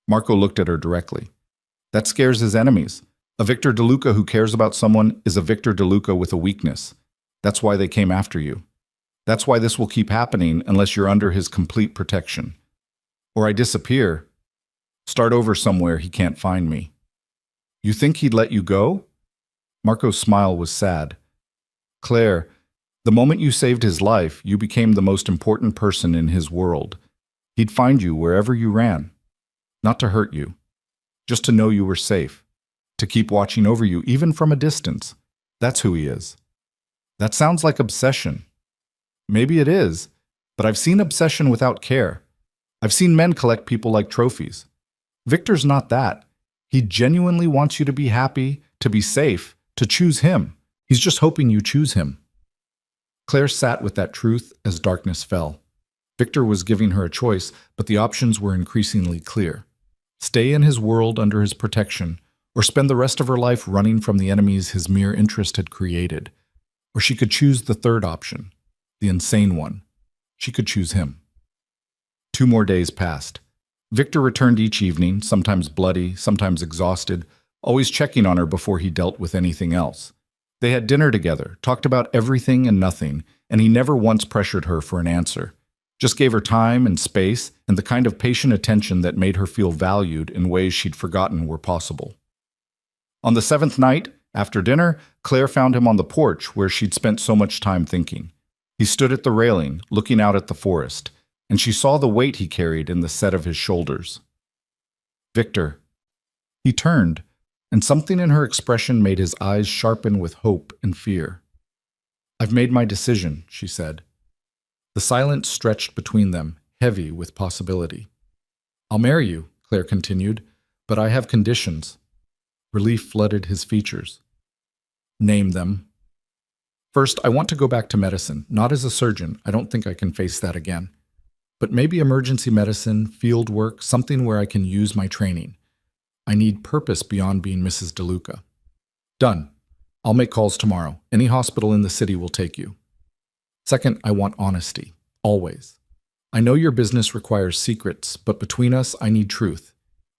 Marco looked at her directly. That scares his enemies. A Victor DeLuca who cares about someone is a Victor DeLuca with a weakness. That's why they came after you. That's why this will keep happening unless you're under his complete protection. Or I disappear. Start over somewhere he can't find me. You think he'd let you go? Marco's smile was sad. Claire, the moment you saved his life, you became the most important person in his world. He'd find you wherever you ran. Not to hurt you. Just to know you were safe. To keep watching over you, even from a distance. That's who he is. That sounds like obsession. Maybe it is, but I've seen obsession without care. I've seen men collect people like trophies. Victor's not that. He genuinely wants you to be happy, to be safe, to choose him. He's just hoping you choose him. Claire sat with that truth as darkness fell. Victor was giving her a choice, but the options were increasingly clear. Stay in his world under his protection, or spend the rest of her life running from the enemies his mere interest had created. Or she could choose the third option, the insane one. She could choose him. 2 more days passed. Victor returned each evening, sometimes bloody, sometimes exhausted, always checking on her before he dealt with anything else. They had dinner together, talked about everything and nothing, and he never once pressured her for an answer. Just gave her time and space and the kind of patient attention that made her feel valued in ways she'd forgotten were possible. On the 7th night, after dinner, Claire found him on the porch where she'd spent so much time thinking. He stood at the railing, looking out at the forest, and she saw the weight he carried in the set of his shoulders. Victor. He turned, and something in her expression made his eyes sharpen with hope and fear. I've made my decision, she said. The silence stretched between them, heavy with possibility. I'll marry you, Claire continued, but I have conditions. Relief flooded his features. Name them. First, I want to go back to medicine, not as a surgeon. I don't think I can face that again. But maybe emergency medicine, field work, something where I can use my training. I need purpose beyond being Mrs. DeLuca. Done. I'll make calls tomorrow. Any hospital in the city will take you. Second, I want honesty. Always. I know your business requires secrets, but between us, I need truth.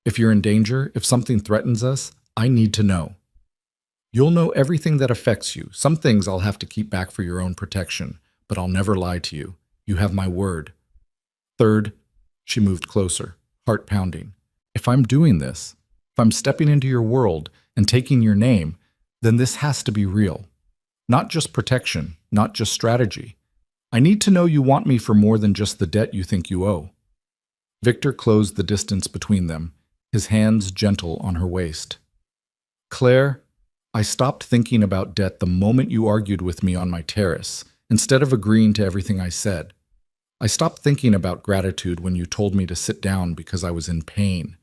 If you're in danger, if something threatens us, I need to know. You'll know everything that affects you. Some things I'll have to keep back for your own protection, but I'll never lie to you. You have my word. Third, she moved closer, heart pounding. If I'm doing this, if I'm stepping into your world and taking your name, then this has to be real. Not just protection, not just strategy. I need to know you want me for more than just the debt you think you owe. Victor closed the distance between them, his hands gentle on her waist. Claire, I stopped thinking about debt the moment you argued with me on my terrace, instead of agreeing to everything I said. I stopped thinking about gratitude when you told me to sit down because I was in pain.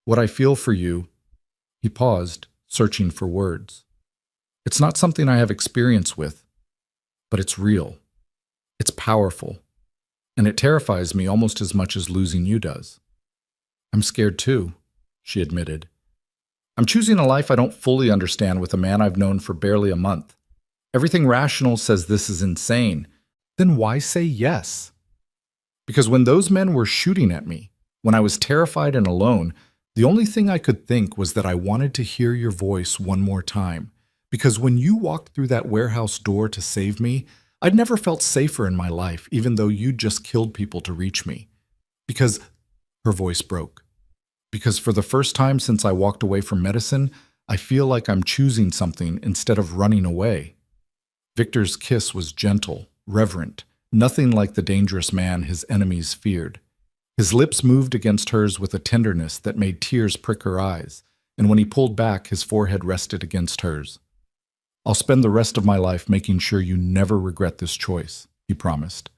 What I feel for you, He paused, searching for words. It's not something I have experience with, but it's real. It's powerful. And it terrifies me almost as much as losing you does. I'm scared too, she admitted. I'm choosing a life I don't fully understand with a man I've known for barely a month. Everything rational says this is insane. Then why say yes? Because when those men were shooting at me, when I was terrified and alone, the only thing I could think was that I wanted to hear your voice one more time. Because when you walked through that warehouse door to save me, I'd never felt safer in my life, even though you'd just killed people to reach me. Because, her voice broke. Because for the first time since I walked away from medicine, I feel like I'm choosing something instead of running away. Victor's kiss was gentle, reverent, nothing like the dangerous man his enemies feared. His lips moved against hers with a tenderness that made tears prick her eyes, and when he pulled back, his forehead rested against hers. I'll spend the rest of my life making sure you never regret this choice, he promised.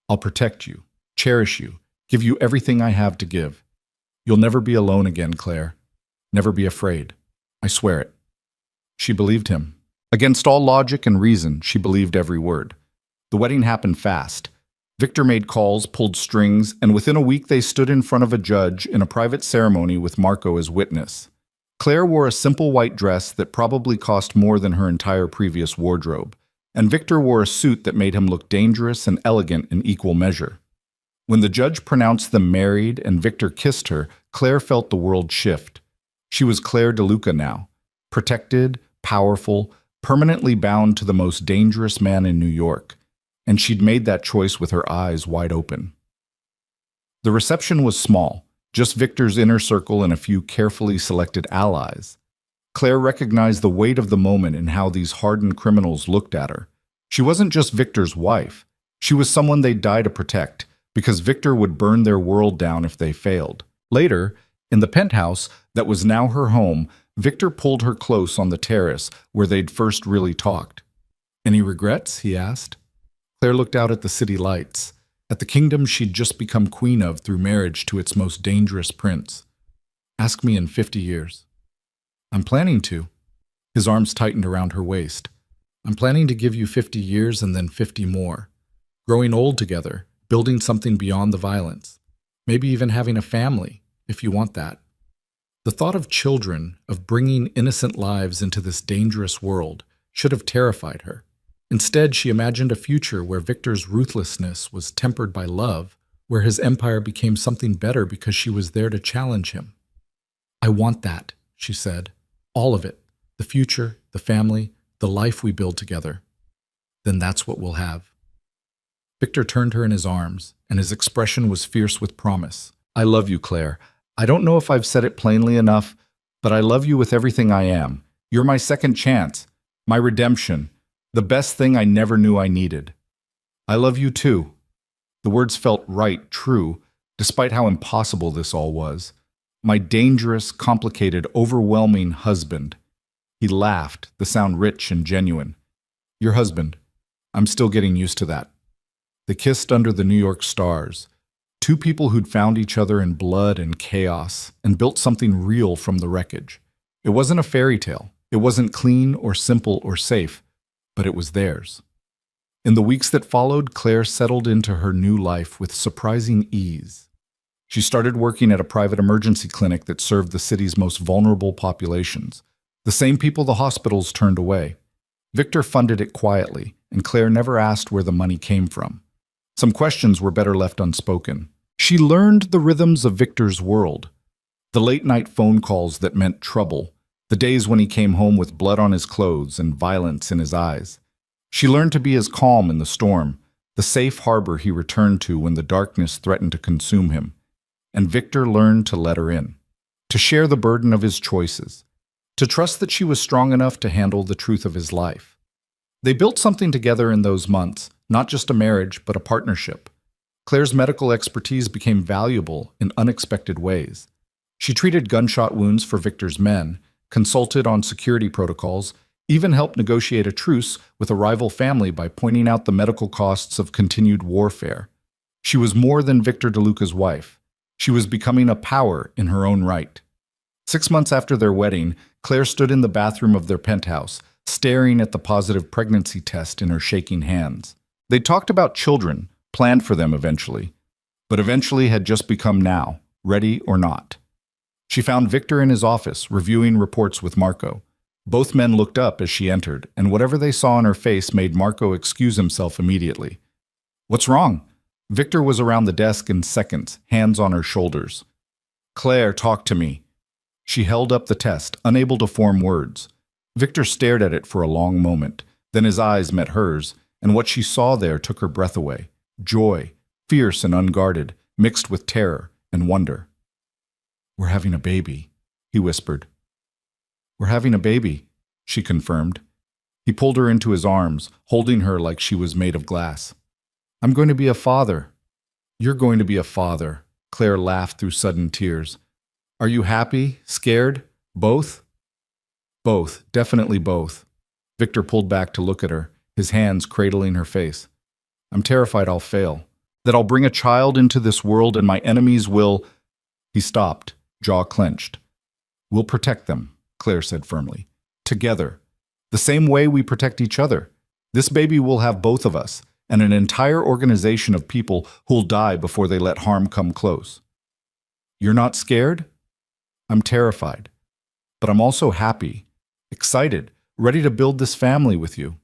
I'll protect you, cherish you, give you everything I have to give. You'll never be alone again, Claire. Never be afraid. I swear it. She believed him. Against all logic and reason, she believed every word. The wedding happened fast. Victor made calls, pulled strings, and within a week they stood in front of a judge in a private ceremony with Marco as witness. Claire wore a simple white dress that probably cost more than her entire previous wardrobe, and Victor wore a suit that made him look dangerous and elegant in equal measure. When the judge pronounced them married and Victor kissed her, Claire felt the world shift. She was Claire DeLuca now, protected, powerful, permanently bound to the most dangerous man in New York, and she'd made that choice with her eyes wide open. The reception was small, just Victor's inner circle and a few carefully selected allies. Claire recognized the weight of the moment in how these hardened criminals looked at her. She wasn't just Victor's wife. She was someone they'd die to protect, because Victor would burn their world down if they failed. Later, in the penthouse that was now her home, Victor pulled her close on the terrace where they'd first really talked. Any regrets? He asked. Claire looked out at the city lights, at the kingdom she'd just become queen of through marriage to its most dangerous prince. Ask me in 50 years. I'm planning to. His arms tightened around her waist. I'm planning to give you 50 years and then 50 more. Growing old together, building something beyond the violence. Maybe even having a family, if you want that. The thought of children, of bringing innocent lives into this dangerous world, should have terrified her. Instead, she imagined a future where Victor's ruthlessness was tempered by love, where his empire became something better because she was there to challenge him. I want that, she said. All of it. The future, the family, the life we build together. Then that's what we'll have. Victor turned her in his arms, and his expression was fierce with promise. I love you, Claire. I don't know if I've said it plainly enough, but I love you with everything I am. You're my second chance, my redemption, the best thing I never knew I needed. I love you too. The words felt right, true, despite how impossible this all was. My dangerous, complicated, overwhelming husband. He laughed, the sound rich and genuine. Your husband. I'm still getting used to that. They kissed under the New York stars. Two people who'd found each other in blood and chaos and built something real from the wreckage. It wasn't a fairy tale. It wasn't clean or simple or safe, but it was theirs. In the weeks that followed, Claire settled into her new life with surprising ease. She started working at a private emergency clinic that served the city's most vulnerable populations, the same people the hospitals turned away. Victor funded it quietly, and Claire never asked where the money came from. Some questions were better left unspoken. She learned the rhythms of Victor's world, the late-night phone calls that meant trouble, the days when he came home with blood on his clothes and violence in his eyes. She learned to be as calm in the storm, the safe harbor he returned to when the darkness threatened to consume him. And Victor learned to let her in, to share the burden of his choices, to trust that she was strong enough to handle the truth of his life. They built something together in those months, not just a marriage, but a partnership. Claire's medical expertise became valuable in unexpected ways. She treated gunshot wounds for Victor's men, consulted on security protocols, even helped negotiate a truce with a rival family by pointing out the medical costs of continued warfare. She was more than Victor DeLuca's wife. She was becoming a power in her own right. 6 months after their wedding, Claire stood in the bathroom of their penthouse, staring at the positive pregnancy test in her shaking hands. They talked about children, planned for them eventually, but eventually had just become now, ready or not. She found Victor in his office, reviewing reports with Marco. Both men looked up as she entered, and whatever they saw on her face made Marco excuse himself immediately. "What's wrong?" Victor was around the desk in seconds, hands on her shoulders. "Claire, talk to me." She held up the test, unable to form words. Victor stared at it for a long moment. Then his eyes met hers, and what she saw there took her breath away. Joy, fierce and unguarded, mixed with terror and wonder. "We're having a baby," he whispered. "We're having a baby," she confirmed. He pulled her into his arms, holding her like she was made of glass. "I'm going to be a father." "You're going to be a father," Claire laughed through sudden tears. "Are you happy? Scared? Both?" "Both, definitely both." Victor pulled back to look at her, his hands cradling her face. "I'm terrified I'll fail, that I'll bring a child into this world and my enemies will—" He stopped, jaw clenched. "We'll protect them," Claire said firmly. "Together. The same way we protect each other. This baby will have both of us, and an entire organization of people who'll die before they let harm come close." "You're not scared?" "I'm terrified. But I'm also happy, excited, ready to build this family with you."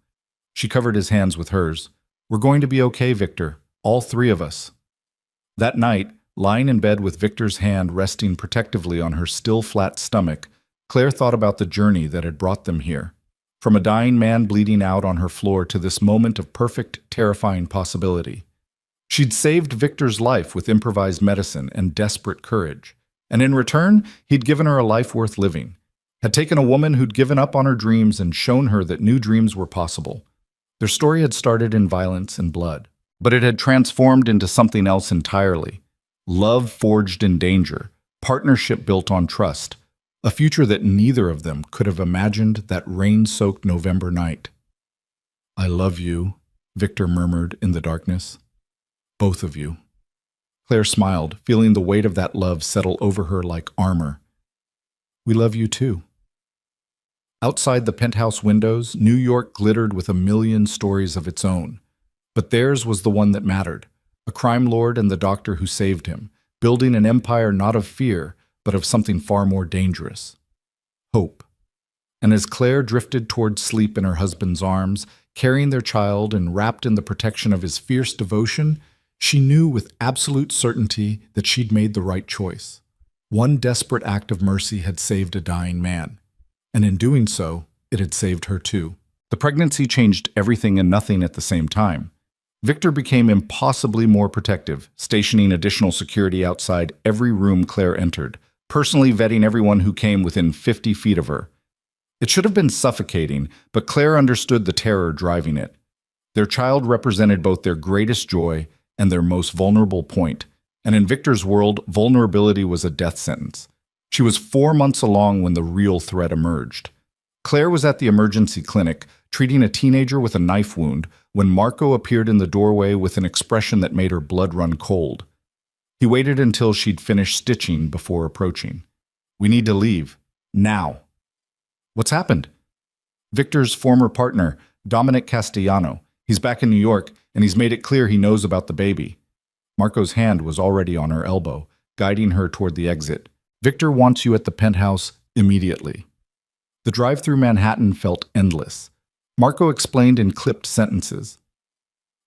She covered his hands with hers. "We're going to be okay, Victor. All three of us." That night, lying in bed with Victor's hand resting protectively on her still flat stomach, Claire thought about the journey that had brought them here. From a dying man bleeding out on her floor to this moment of perfect, terrifying possibility. She'd saved Victor's life with improvised medicine and desperate courage. And in return, he'd given her a life worth living. Had taken a woman who'd given up on her dreams and shown her that new dreams were possible. Their story had started in violence and blood, but it had transformed into something else entirely. Love forged in danger, partnership built on trust, a future that neither of them could have imagined that rain-soaked November night. "I love you," Victor murmured in the darkness. "Both of you." Claire smiled, feeling the weight of that love settle over her like armor. "We love you too." Outside the penthouse windows, New York glittered with a million stories of its own. But theirs was the one that mattered. A crime lord and the doctor who saved him, building an empire not of fear, but of something far more dangerous. Hope. And as Claire drifted toward sleep in her husband's arms, carrying their child and wrapped in the protection of his fierce devotion, she knew with absolute certainty that she'd made the right choice. One desperate act of mercy had saved a dying man. And in doing so, it had saved her too. The pregnancy changed everything and nothing at the same time. Victor became impossibly more protective, stationing additional security outside every room Claire entered, personally vetting everyone who came within 50 feet of her. It should have been suffocating, but Claire understood the terror driving it. Their child represented both their greatest joy and their most vulnerable point, and in Victor's world, vulnerability was a death sentence. She was 4 months along when the real threat emerged. Claire was at the emergency clinic, treating a teenager with a knife wound, when Marco appeared in the doorway with an expression that made her blood run cold. He waited until she'd finished stitching before approaching. "We need to leave. Now." "What's happened?" "Victor's former partner, Dominic Castellano. He's back in New York, and he's made it clear he knows about the baby." Marco's hand was already on her elbow, guiding her toward the exit. "Victor wants you at the penthouse immediately." The drive through Manhattan felt endless. Marco explained in clipped sentences.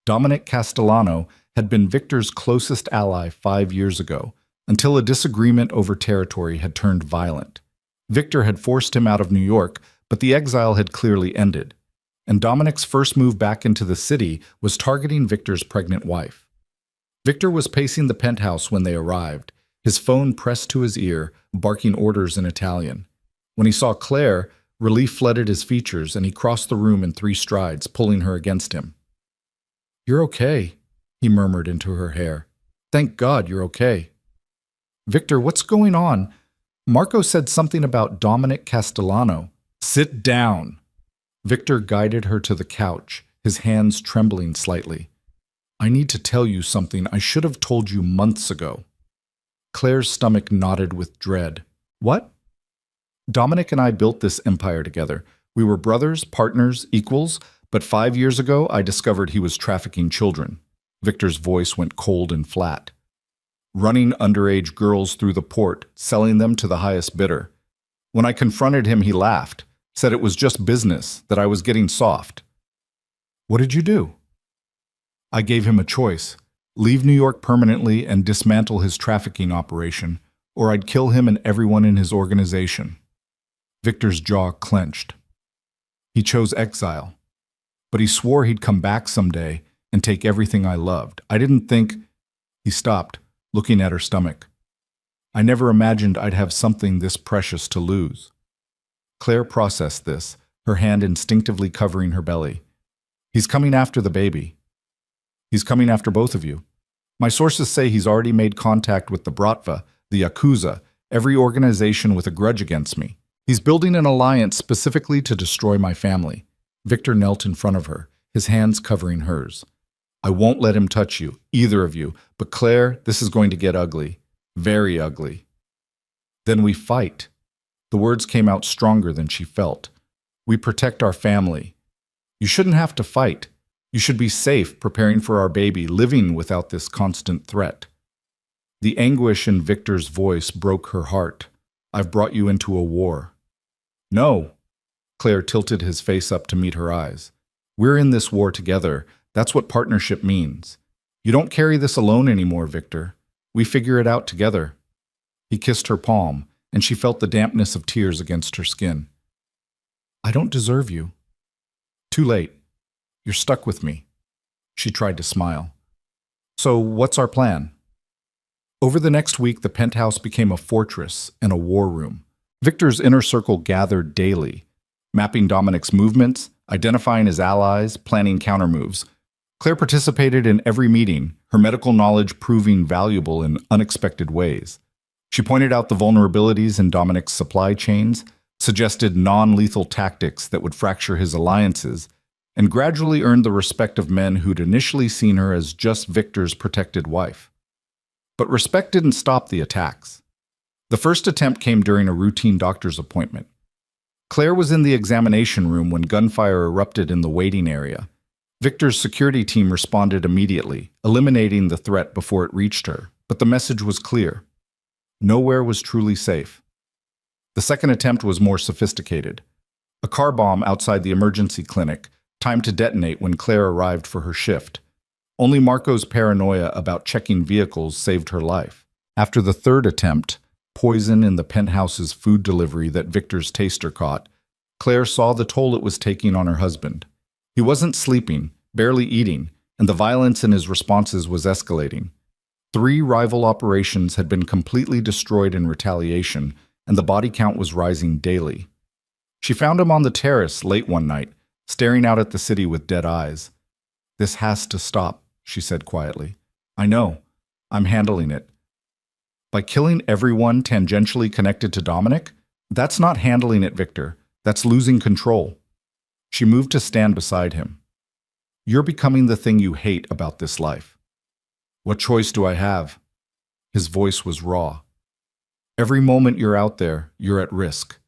Dominic Castellano had been Victor's closest ally 5 years ago, until a disagreement over territory had turned violent. Victor had forced him out of New York, but the exile had clearly ended. And Dominic's first move back into the city was targeting Victor's pregnant wife. Victor was pacing the penthouse when they arrived, his phone pressed to his ear, barking orders in Italian. When he saw Claire, relief flooded his features and he crossed the room in 3 strides, pulling her against him. "You're okay," he murmured into her hair. "Thank God you're okay." "Victor, what's going on?" Marco said something about Dominic Castellano. "Sit down." Victor guided her to the couch, his hands trembling slightly. "I need to tell you something I should have told you months ago." Claire's stomach knotted with dread. "What?" Dominic and I built this empire together. We were brothers, partners, equals, but 5 years ago I discovered he was trafficking children. Victor's voice went cold and flat. Running underage girls through the port, selling them to the highest bidder. When I confronted him, he laughed, said it was just business, that I was getting soft. What did you do? I gave him a choice: leave New York permanently and dismantle his trafficking operation, or I'd kill him and everyone in his organization. Victor's jaw clenched. He chose exile, but he swore he'd come back someday and take everything I loved. I didn't think... He stopped, looking at her stomach. I never imagined I'd have something this precious to lose. Claire processed this, her hand instinctively covering her belly. He's coming after the baby. He's coming after both of you. My sources say he's already made contact with the Bratva, the Yakuza, every organization with a grudge against me. He's building an alliance specifically to destroy my family. Victor knelt in front of her, his hands covering hers. I won't let him touch you, either of you, but Claire, this is going to get ugly. Very ugly. Then we fight. The words came out stronger than she felt. We protect our family. You shouldn't have to fight. You should be safe, preparing for our baby, living without this constant threat. The anguish in Victor's voice broke her heart. I've brought you into a war. No. Claire tilted his face up to meet her eyes. We're in this war together. That's what partnership means. You don't carry this alone anymore, Victor. We figure it out together. He kissed her palm, and she felt the dampness of tears against her skin. I don't deserve you. Too late. You're stuck with me. She tried to smile. So what's our plan? Over the next week, the penthouse became a fortress and a war room. Victor's inner circle gathered daily, mapping Dominic's movements, identifying his allies, planning countermoves. Claire participated in every meeting, her medical knowledge proving valuable in unexpected ways. She pointed out the vulnerabilities in Dominic's supply chains, suggested non-lethal tactics that would fracture his alliances, and gradually earned the respect of men who'd initially seen her as just Victor's protected wife. But respect didn't stop the attacks. The first attempt came during a routine doctor's appointment. Claire was in the examination room when gunfire erupted in the waiting area. Victor's security team responded immediately, eliminating the threat before it reached her, but the message was clear. Nowhere was truly safe. The second attempt was more sophisticated. A car bomb outside the emergency clinic, timed to detonate when Claire arrived for her shift. Only Marco's paranoia about checking vehicles saved her life. After the third attempt, poison in the penthouse's food delivery that Victor's taster caught, Claire saw the toll it was taking on her husband. He wasn't sleeping, barely eating, and the violence in his responses was escalating. 3 rival operations had been completely destroyed in retaliation, and the body count was rising daily. She found him on the terrace late one night, staring out at the city with dead eyes. This has to stop, she said quietly. I know. I'm handling it. By killing everyone tangentially connected to Dominic? That's not handling it, Victor. That's losing control. She moved to stand beside him. You're becoming the thing you hate about this life. What choice do I have? His voice was raw. Every moment you're out there, you're at risk.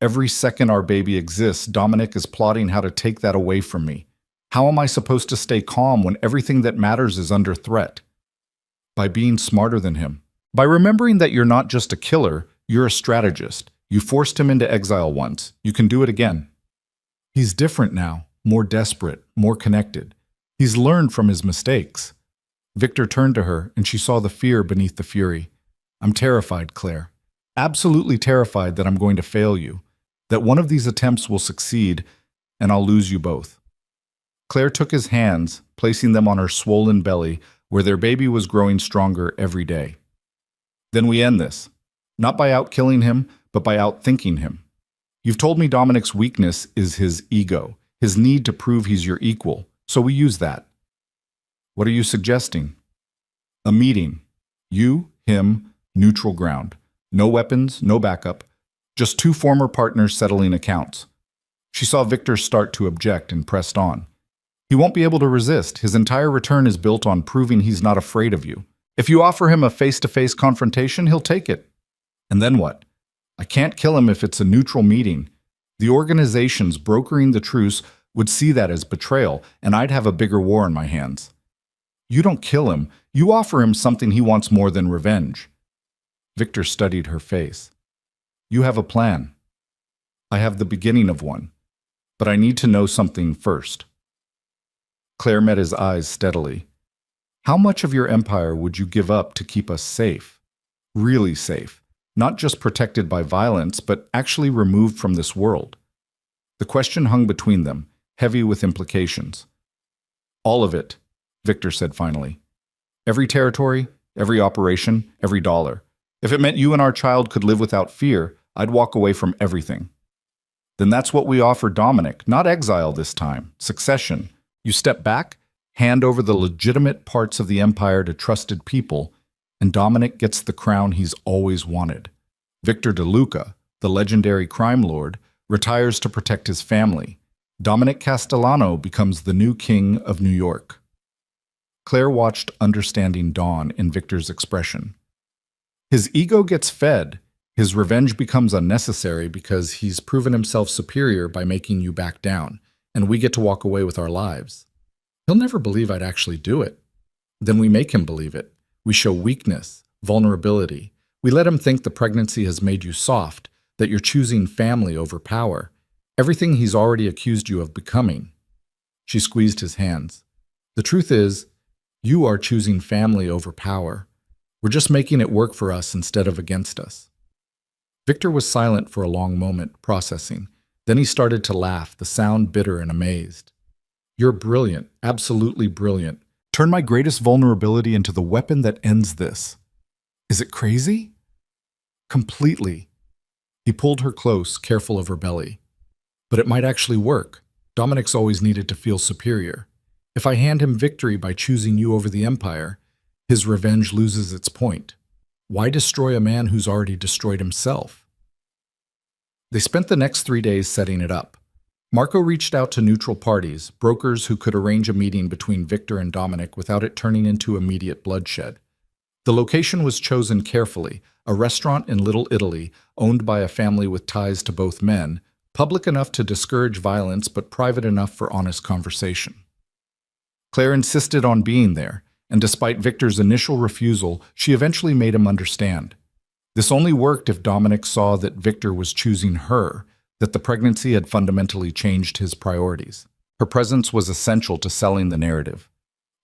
Every second our baby exists, Dominic is plotting how to take that away from me. How am I supposed to stay calm when everything that matters is under threat? By being smarter than him. By remembering that you're not just a killer, you're a strategist. You forced him into exile once. You can do it again. He's different now, more desperate, more connected. He's learned from his mistakes. Victor turned to her, and she saw the fear beneath the fury. I'm terrified, Claire. Absolutely terrified that I'm going to fail you, that one of these attempts will succeed, and I'll lose you both. Claire took his hands, placing them on her swollen belly, where their baby was growing stronger every day. Then we end this, not by out-killing him, but by out-thinking him. You've told me Dominic's weakness is his ego, his need to prove he's your equal, so we use that. What are you suggesting? A meeting. You, him, neutral ground. No weapons, no backup. Just 2 former partners settling accounts. She saw Victor start to object and pressed on. He won't be able to resist. His entire return is built on proving he's not afraid of you. If you offer him a face-to-face confrontation, he'll take it. And then what? I can't kill him if it's a neutral meeting. The organizations brokering the truce would see that as betrayal, and I'd have a bigger war on my hands. You don't kill him. You offer him something he wants more than revenge. Victor studied her face. You have a plan. I have the beginning of one. But I need to know something first. Claire met his eyes steadily. How much of your empire would you give up to keep us safe? Really safe. Not just protected by violence, but actually removed from this world. The question hung between them, heavy with implications. All of it, Victor said finally. Every territory, every operation, every dollar. If it meant you and our child could live without fear, I'd walk away from everything. Then that's what we offer Dominic, not exile this time, succession. You step back, hand over the legitimate parts of the empire to trusted people, and Dominic gets the crown he's always wanted. Victor DeLuca, the legendary crime lord, retires to protect his family. Dominic Castellano becomes the new king of New York. Claire watched understanding dawn in Victor's expression. His ego gets fed. His revenge becomes unnecessary because he's proven himself superior by making you back down, and we get to walk away with our lives. He'll never believe I'd actually do it. Then we make him believe it. We show weakness, vulnerability. We let him think the pregnancy has made you soft, that you're choosing family over power, everything he's already accused you of becoming. She squeezed his hands. The truth is, you are choosing family over power. We're just making it work for us instead of against us. Victor was silent for a long moment, processing. Then he started to laugh, the sound bitter and amazed. You're brilliant, absolutely brilliant. Turn my greatest vulnerability into the weapon that ends this. Is it crazy? Completely. He pulled her close, careful of her belly. But it might actually work. Dominic's always needed to feel superior. If I hand him victory by choosing you over the Empire, his revenge loses its point. Why destroy a man who's already destroyed himself? They spent the next 3 days setting it up. Marco reached out to neutral parties, brokers who could arrange a meeting between Victor and Dominic without it turning into immediate bloodshed. The location was chosen carefully, a restaurant in Little Italy, owned by a family with ties to both men, public enough to discourage violence but private enough for honest conversation. Claire insisted on being there, and despite Victor's initial refusal, she eventually made him understand. This only worked if Dominic saw that Victor was choosing her, that the pregnancy had fundamentally changed his priorities. Her presence was essential to selling the narrative.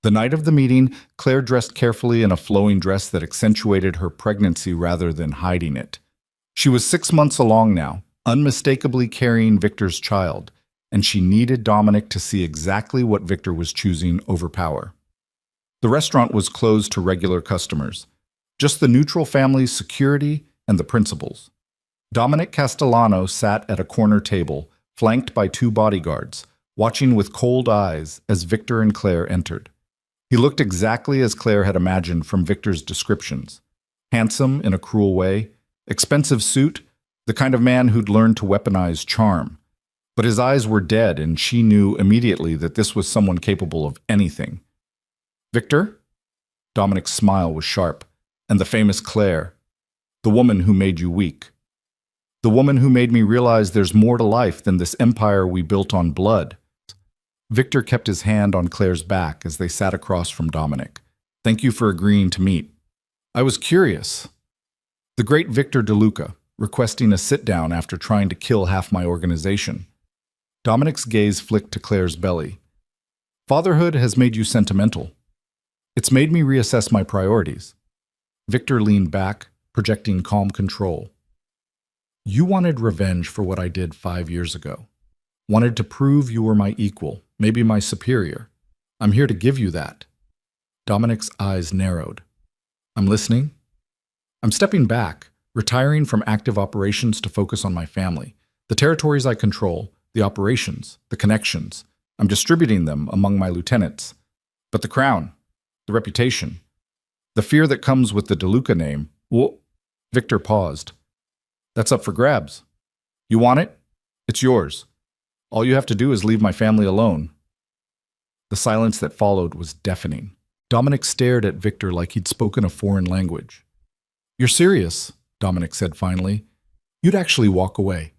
The night of the meeting, Claire dressed carefully in a flowing dress that accentuated her pregnancy rather than hiding it. She was 6 months along now, unmistakably carrying Victor's child, and she needed Dominic to see exactly what Victor was choosing over power. The restaurant was closed to regular customers, just the neutral family's security and the principals. Dominic Castellano sat at a corner table, flanked by 2 bodyguards, watching with cold eyes as Victor and Claire entered. He looked exactly as Claire had imagined from Victor's descriptions. Handsome in a cruel way, expensive suit, the kind of man who'd learned to weaponize charm. But his eyes were dead, and she knew immediately that this was someone capable of anything. Victor? Dominic's smile was sharp. And the famous Claire. The woman who made you weak. The woman who made me realize there's more to life than this empire we built on blood. Victor kept his hand on Claire's back as they sat across from Dominic. Thank you for agreeing to meet. I was curious. The great Victor DeLuca, requesting a sit-down after trying to kill half my organization. Dominic's gaze flicked to Claire's belly. Fatherhood has made you sentimental. It's made me reassess my priorities. Victor leaned back, projecting calm control. You wanted revenge for what I did 5 years ago. Wanted to prove you were my equal, maybe my superior. I'm here to give you that. Dominic's eyes narrowed. I'm listening. I'm stepping back, retiring from active operations to focus on my family. The territories I control, the operations, the connections. I'm distributing them among my lieutenants. But the crown, the reputation, the fear that comes with the DeLuca name, well, Victor paused. That's up for grabs. You want it? It's yours. All you have to do is leave my family alone. The silence that followed was deafening. Dominic stared at Victor like he'd spoken a foreign language. You're serious, Dominic said finally. You'd actually walk away.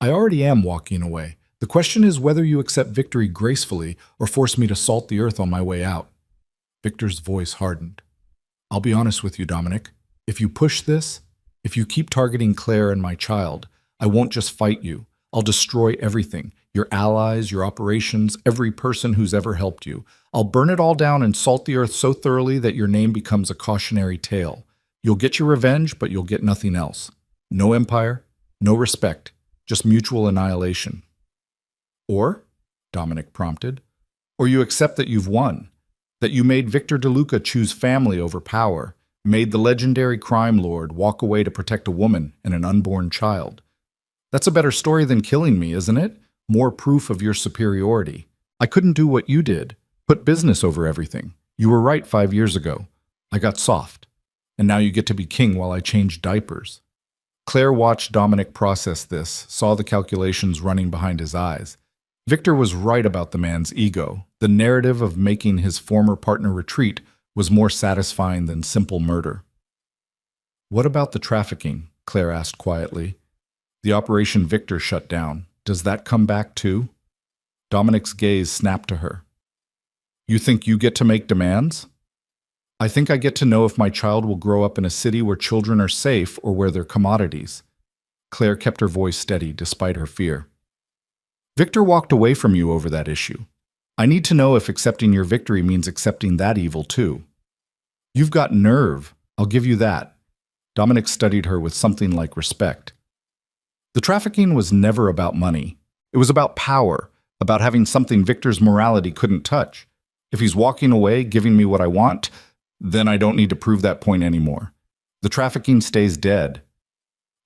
I already am walking away. The question is whether you accept victory gracefully or force me to salt the earth on my way out. Victor's voice hardened. I'll be honest with you, Dominic. If you push this, if you keep targeting Claire and my child, I won't just fight you. I'll destroy everything. Your allies, your operations, every person who's ever helped you. I'll burn it all down and salt the earth so thoroughly that your name becomes a cautionary tale. You'll get your revenge, but you'll get nothing else. No empire, no respect, just mutual annihilation. Or, Dominic prompted, or you accept that you've won, that you made Victor DeLuca choose family over power, made the legendary crime lord walk away to protect a woman and an unborn child. That's a better story than killing me, isn't it? More proof of your superiority. I couldn't do what you did, put business over everything. You were right 5 years ago. I got soft. And now you get to be king while I change diapers. Claire watched Dominic process this, saw the calculations running behind his eyes. Victor was right about the man's ego. The narrative of making his former partner retreat was more satisfying than simple murder. What about the trafficking? Claire asked quietly. The operation Victor shut down. Does that come back too? Dominic's gaze snapped to her. You think you get to make demands? I think I get to know if my child will grow up in a city where children are safe or where they're commodities. Claire kept her voice steady despite her fear. Victor walked away from you over that issue. I need to know if accepting your victory means accepting that evil too. You've got nerve, I'll give you that. Dominic studied her with something like respect. The trafficking was never about money. It was about power, about having something Victor's morality couldn't touch. If he's walking away, giving me what I want, then I don't need to prove that point anymore. The trafficking stays dead.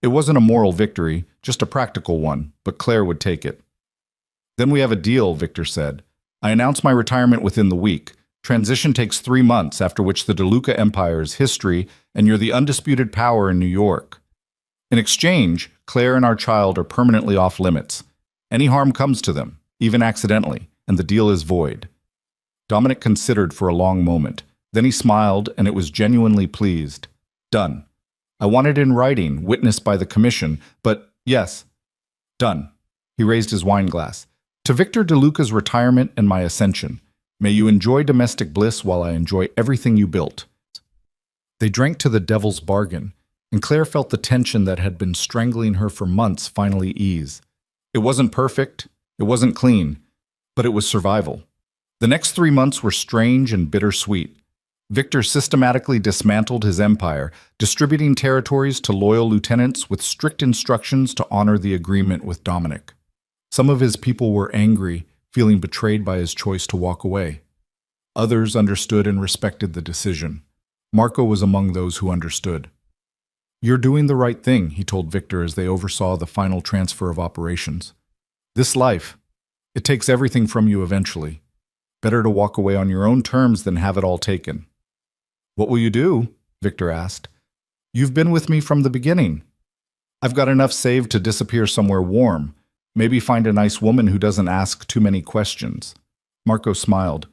It wasn't a moral victory, just a practical one, but Claire would take it. Then we have a deal, Victor said. I announce my retirement within the week. Transition takes 3 months, after which the DeLuca Empire is history, and you're the undisputed power in New York. In exchange, Claire and our child are permanently off limits. Any harm comes to them, even accidentally, and the deal is void. Dominic considered for a long moment. Then he smiled, and it was genuinely pleased. Done. I want it in writing, witnessed by the commission, but yes, done. He raised his wine glass. To Victor DeLuca's retirement and my ascension. May you enjoy domestic bliss while I enjoy everything you built. They drank to the devil's bargain, and Claire felt the tension that had been strangling her for months finally ease. It wasn't perfect, it wasn't clean, but it was survival. The next 3 months were strange and bittersweet. Victor systematically dismantled his empire, distributing territories to loyal lieutenants with strict instructions to honor the agreement with Dominic. Some of his people were angry, feeling betrayed by his choice to walk away. Others understood and respected the decision. Marco was among those who understood. You're doing the right thing, he told Victor as they oversaw the final transfer of operations. This life, it takes everything from you eventually. Better to walk away on your own terms than have it all taken. What will you do? Victor asked. You've been with me from the beginning. I've got enough saved to disappear somewhere warm. Maybe find a nice woman who doesn't ask too many questions. Marco smiled.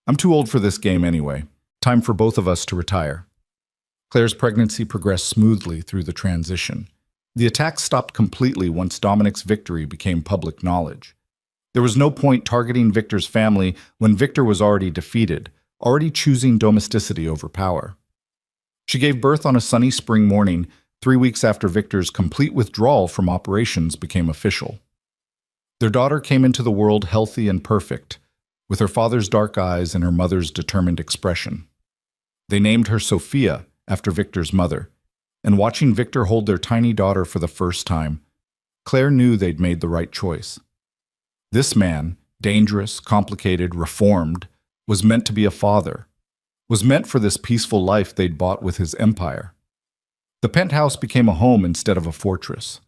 I'm too old for this game anyway. Time for both of us to retire. Claire's pregnancy progressed smoothly through the transition. The attack stopped completely once Dominic's victory became public knowledge. There was no point targeting Victor's family when Victor was already defeated, already choosing domesticity over power. She gave birth on a sunny spring morning, 3 weeks after Victor's complete withdrawal from operations became official. Their daughter came into the world healthy and perfect, with her father's dark eyes and her mother's determined expression. They named her Sophia, after Victor's mother, and watching Victor hold their tiny daughter for the first time, Claire knew they'd made the right choice. This man, dangerous, complicated, reformed, was meant to be a father, was meant for this peaceful life they'd bought with his empire. The penthouse became a home instead of a fortress.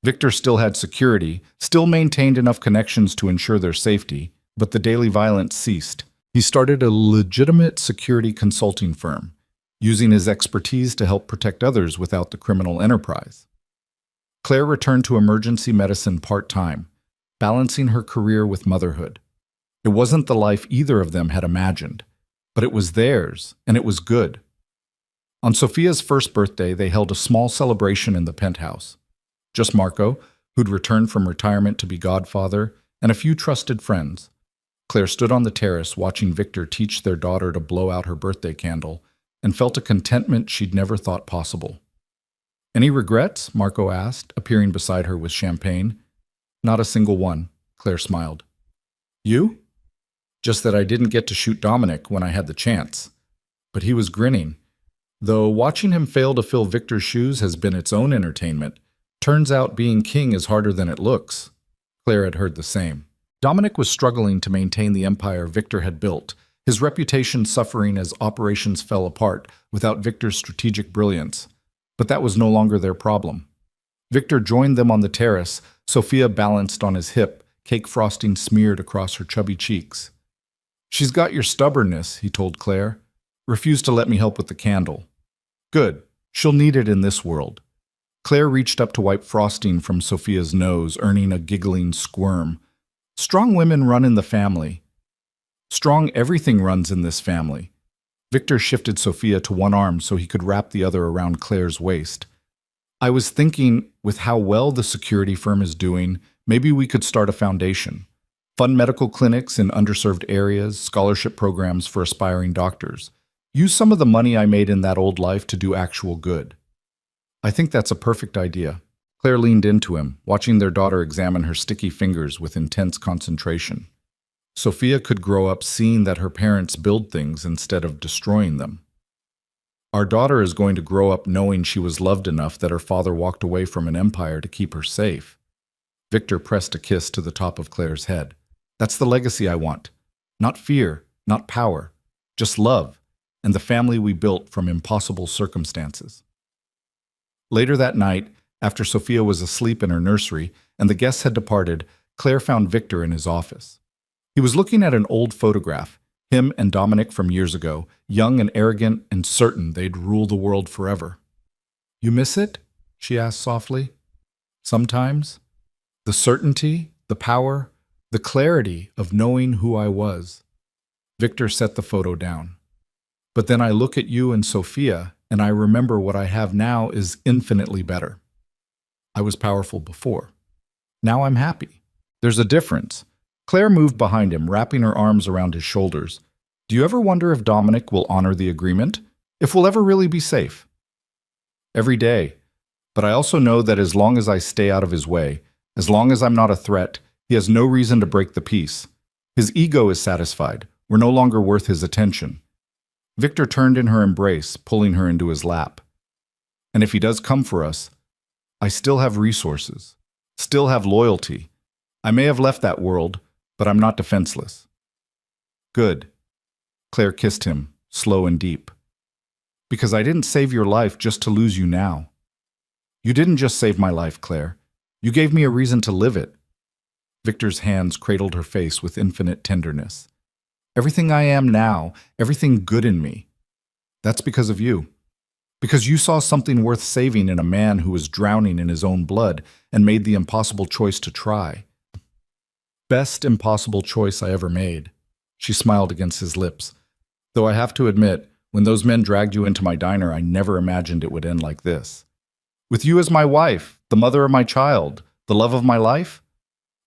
Victor still had security, still maintained enough connections to ensure their safety, but the daily violence ceased. He started a legitimate security consulting firm, using his expertise to help protect others without the criminal enterprise. Claire returned to emergency medicine part-time, balancing her career with motherhood. It wasn't the life either of them had imagined, but it was theirs, and it was good. On Sophia's first birthday, they held a small celebration in the penthouse. Just Marco, who'd returned from retirement to be Godfather, and a few trusted friends. Claire stood on the terrace watching Victor teach their daughter to blow out her birthday candle and felt a contentment she'd never thought possible. "Any regrets?" Marco asked, appearing beside her with champagne. "Not a single one," Claire smiled. "You?" "Just that I didn't get to shoot Dominic when I had the chance." But he was grinning. Though watching him fail to fill Victor's shoes has been its own entertainment, turns out being king is harder than it looks. Claire had heard the same. Dominic was struggling to maintain the empire Victor had built, his reputation suffering as operations fell apart without Victor's strategic brilliance. But that was no longer their problem. Victor joined them on the terrace, Sophia balanced on his hip, cake frosting smeared across her chubby cheeks. "She's got your stubbornness," he told Claire. "Refused to let me help with the candle." "Good. She'll need it in this world." Claire reached up to wipe frosting from Sophia's nose, earning a giggling squirm. "Strong women run in the family." "Strong everything runs in this family." Victor shifted Sophia to one arm so he could wrap the other around Claire's waist. "I was thinking, with how well the security firm is doing, maybe we could start a foundation. Fund medical clinics in underserved areas, scholarship programs for aspiring doctors. Use some of the money I made in that old life to do actual good." "I think that's a perfect idea." Claire leaned into him, watching their daughter examine her sticky fingers with intense concentration. Sophia could grow up seeing that her parents build things instead of destroying them. "Our daughter is going to grow up knowing she was loved enough that her father walked away from an empire to keep her safe." Victor pressed a kiss to the top of Claire's head. "That's the legacy I want. Not fear, not power, just love, and the family we built from impossible circumstances." Later that night, after Sophia was asleep in her nursery and the guests had departed, Claire found Victor in his office. He was looking at an old photograph, him and Dominic from years ago, young and arrogant and certain they'd rule the world forever. "You miss it?" she asked softly. "Sometimes. The certainty, the power, the clarity of knowing who I was." Victor set the photo down. "But then I look at you and Sophia, and I remember what I have now is infinitely better. I was powerful before. Now I'm happy. There's a difference." Claire moved behind him, wrapping her arms around his shoulders. "Do you ever wonder if Dominic will honor the agreement? If we'll ever really be safe?" "Every day. But I also know that as long as I stay out of his way, as long as I'm not a threat, he has no reason to break the peace. His ego is satisfied. We're no longer worth his attention." Victor turned in her embrace, pulling her into his lap. "And if he does come for us, I still have resources, still have loyalty. I may have left that world, but I'm not defenseless." "Good." Claire kissed him, slow and deep. "Because I didn't save your life just to lose you now." "You didn't just save my life, Claire. You gave me a reason to live it." Victor's hands cradled her face with infinite tenderness. "Everything I am now, everything good in me, that's because of you. Because you saw something worth saving in a man who was drowning in his own blood and made the impossible choice to try." "Best impossible choice I ever made." She smiled against his lips. "Though I have to admit, when those men dragged you into my diner, I never imagined it would end like this. With you as my wife, the mother of my child, the love of my life?"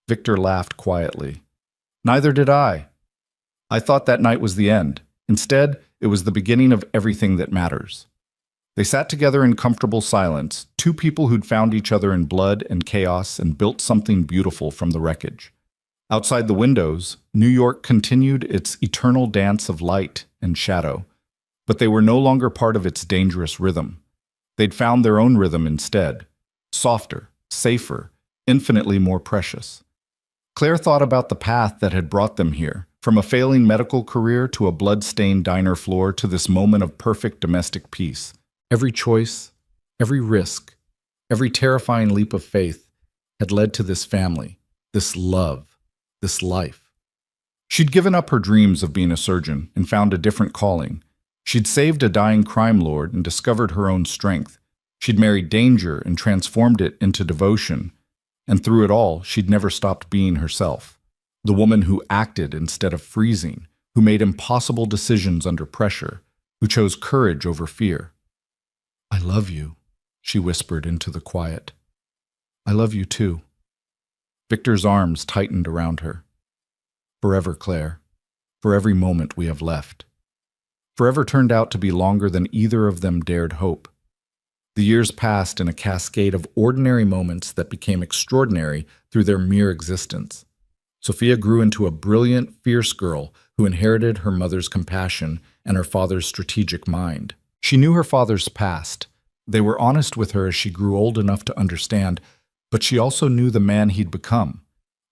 Victor laughed quietly. "Neither did I. I thought that night was the end. Instead, it was the beginning of everything that matters." They sat together in comfortable silence, two people who'd found each other in blood and chaos and built something beautiful from the wreckage. Outside the windows, New York continued its eternal dance of light and shadow, but they were no longer part of its dangerous rhythm. They'd found their own rhythm instead, softer, safer, infinitely more precious. Claire thought about the path that had brought them here, from a failing medical career to a blood-stained diner floor to this moment of perfect domestic peace. Every choice, every risk, every terrifying leap of faith had led to this family, this love, this life. She'd given up her dreams of being a surgeon and found a different calling. She'd saved a dying crime lord and discovered her own strength. She'd married danger and transformed it into devotion. And through it all, she'd never stopped being herself. The woman who acted instead of freezing, who made impossible decisions under pressure, who chose courage over fear. "I love you," she whispered into the quiet. I love you too. Victor's arms tightened around her. Forever, Claire. For every moment we have left. Forever turned out to be longer than either of them dared hope. The years passed in a cascade of ordinary moments that became extraordinary through their mere existence. Sophia grew into a brilliant, fierce girl who inherited her mother's compassion and her father's strategic mind. She knew her father's past. They were honest with her as she grew old enough to understand, but she also knew the man he'd become.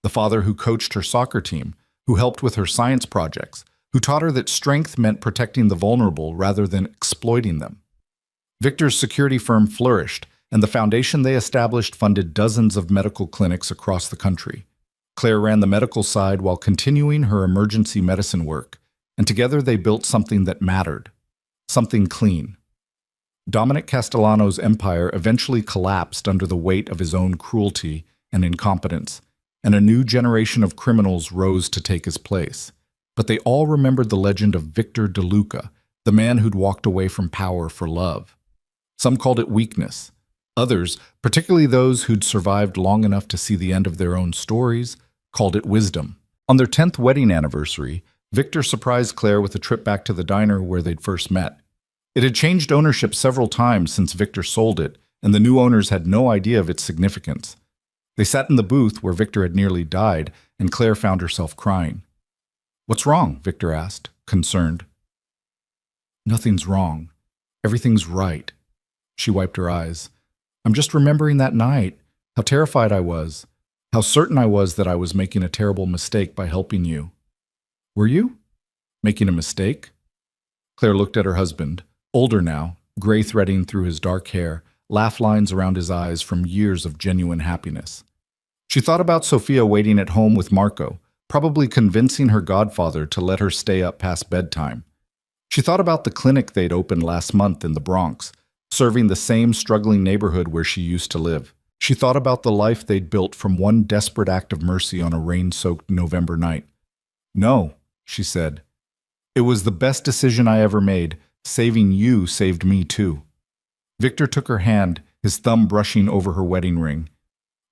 The father who coached her soccer team, who helped with her science projects, who taught her that strength meant protecting the vulnerable rather than exploiting them. Victor's security firm flourished, and the foundation they established funded dozens of medical clinics across the country. Claire ran the medical side while continuing her emergency medicine work, and together they built something that mattered, something clean. Dominic Castellano's empire eventually collapsed under the weight of his own cruelty and incompetence, and a new generation of criminals rose to take his place. But they all remembered the legend of Victor De Luca, the man who'd walked away from power for love. Some called it weakness. Others, particularly those who'd survived long enough to see the end of their own stories, called it wisdom. On their 10th wedding anniversary, Victor surprised Claire with a trip back to the diner where they'd first met. It had changed ownership several times since Victor sold it, and the new owners had no idea of its significance. They sat in the booth where Victor had nearly died, and Claire found herself crying. "What's wrong?" Victor asked, concerned. "Nothing's wrong. Everything's right." She wiped her eyes. "I'm just remembering that night, how terrified I was, how certain I was that I was making a terrible mistake by helping you." "Were you? Making a mistake?" Claire looked at her husband, older now, gray threading through his dark hair, laugh lines around his eyes from years of genuine happiness. She thought about Sophia waiting at home with Marco, probably convincing her godfather to let her stay up past bedtime. She thought about the clinic they'd opened last month in the Bronx, serving the same struggling neighborhood where she used to live. She thought about the life they'd built from one desperate act of mercy on a rain-soaked November night. "No," she said. "It was the best decision I ever made. Saving you saved me too." Victor took her hand, his thumb brushing over her wedding ring.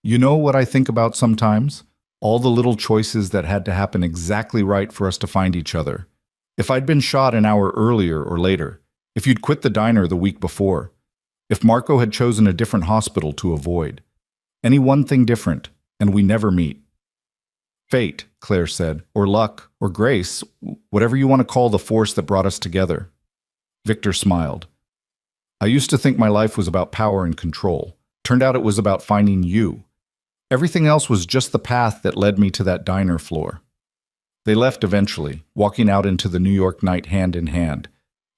"You know what I think about sometimes? All the little choices that had to happen exactly right for us to find each other. If I'd been shot an hour earlier or later, if you'd quit the diner the week before, if Marco had chosen a different hospital to avoid. Any one thing different, and we never meet." "Fate," Claire said, "or luck, or grace, whatever you want to call the force that brought us together." Victor smiled. "I used to think my life was about power and control. Turned out it was about finding you. Everything else was just the path that led me to that diner floor." They left eventually, walking out into the New York night hand in hand.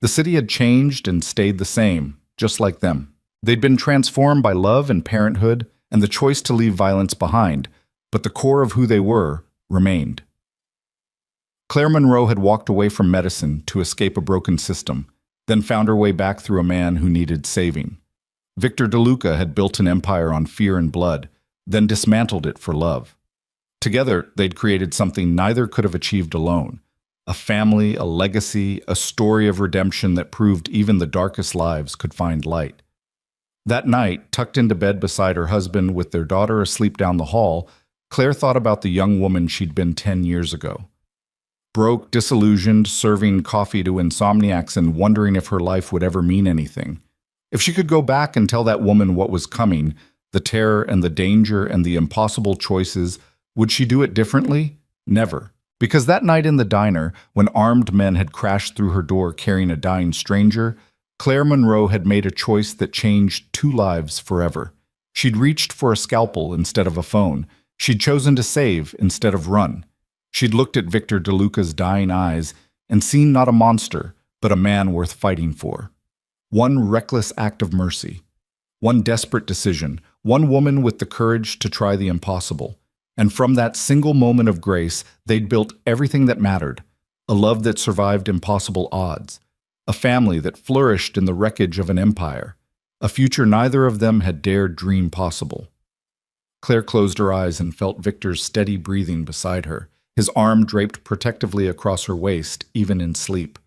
The city had changed and stayed the same, just like them. They'd been transformed by love and parenthood and the choice to leave violence behind, but the core of who they were remained. Claire Monroe had walked away from medicine to escape a broken system, then found her way back through a man who needed saving. Victor De Luca had built an empire on fear and blood, then dismantled it for love. Together, they'd created something neither could have achieved alone. A family, a legacy, a story of redemption that proved even the darkest lives could find light. That night, tucked into bed beside her husband with their daughter asleep down the hall, Claire thought about the young woman she'd been 10 years ago. Broke, disillusioned, serving coffee to insomniacs and wondering if her life would ever mean anything. If she could go back and tell that woman what was coming, the terror and the danger and the impossible choices, would she do it differently? Never. Because that night in the diner, when armed men had crashed through her door carrying a dying stranger, Claire Monroe had made a choice that changed 2 lives forever. She'd reached for a scalpel instead of a phone. She'd chosen to save instead of run. She'd looked at Victor De Luca's dying eyes and seen not a monster, but a man worth fighting for. One reckless act of mercy. One desperate decision. One woman with the courage to try the impossible. And from that single moment of grace, they'd built everything that mattered. A love that survived impossible odds. A family that flourished in the wreckage of an empire. A future neither of them had dared dream possible. Claire closed her eyes and felt Victor's steady breathing beside her, his arm draped protectively across her waist, even in sleep.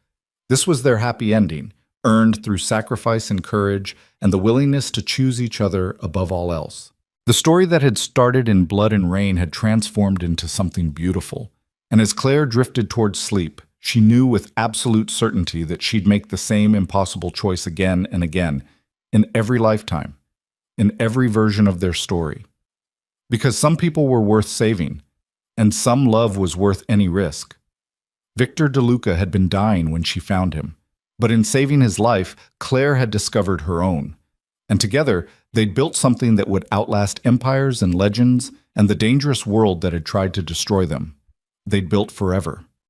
This was their happy ending, earned through sacrifice and courage and the willingness to choose each other above all else. The story that had started in blood and rain had transformed into something beautiful. And as Claire drifted towards sleep, she knew with absolute certainty that she'd make the same impossible choice again and again, in every lifetime, in every version of their story. Because some people were worth saving, and some love was worth any risk. Victor DeLuca had been dying when she found him, but in saving his life, Claire had discovered her own. And together, they'd built something that would outlast empires and legends and the dangerous world that had tried to destroy them. They'd built forever.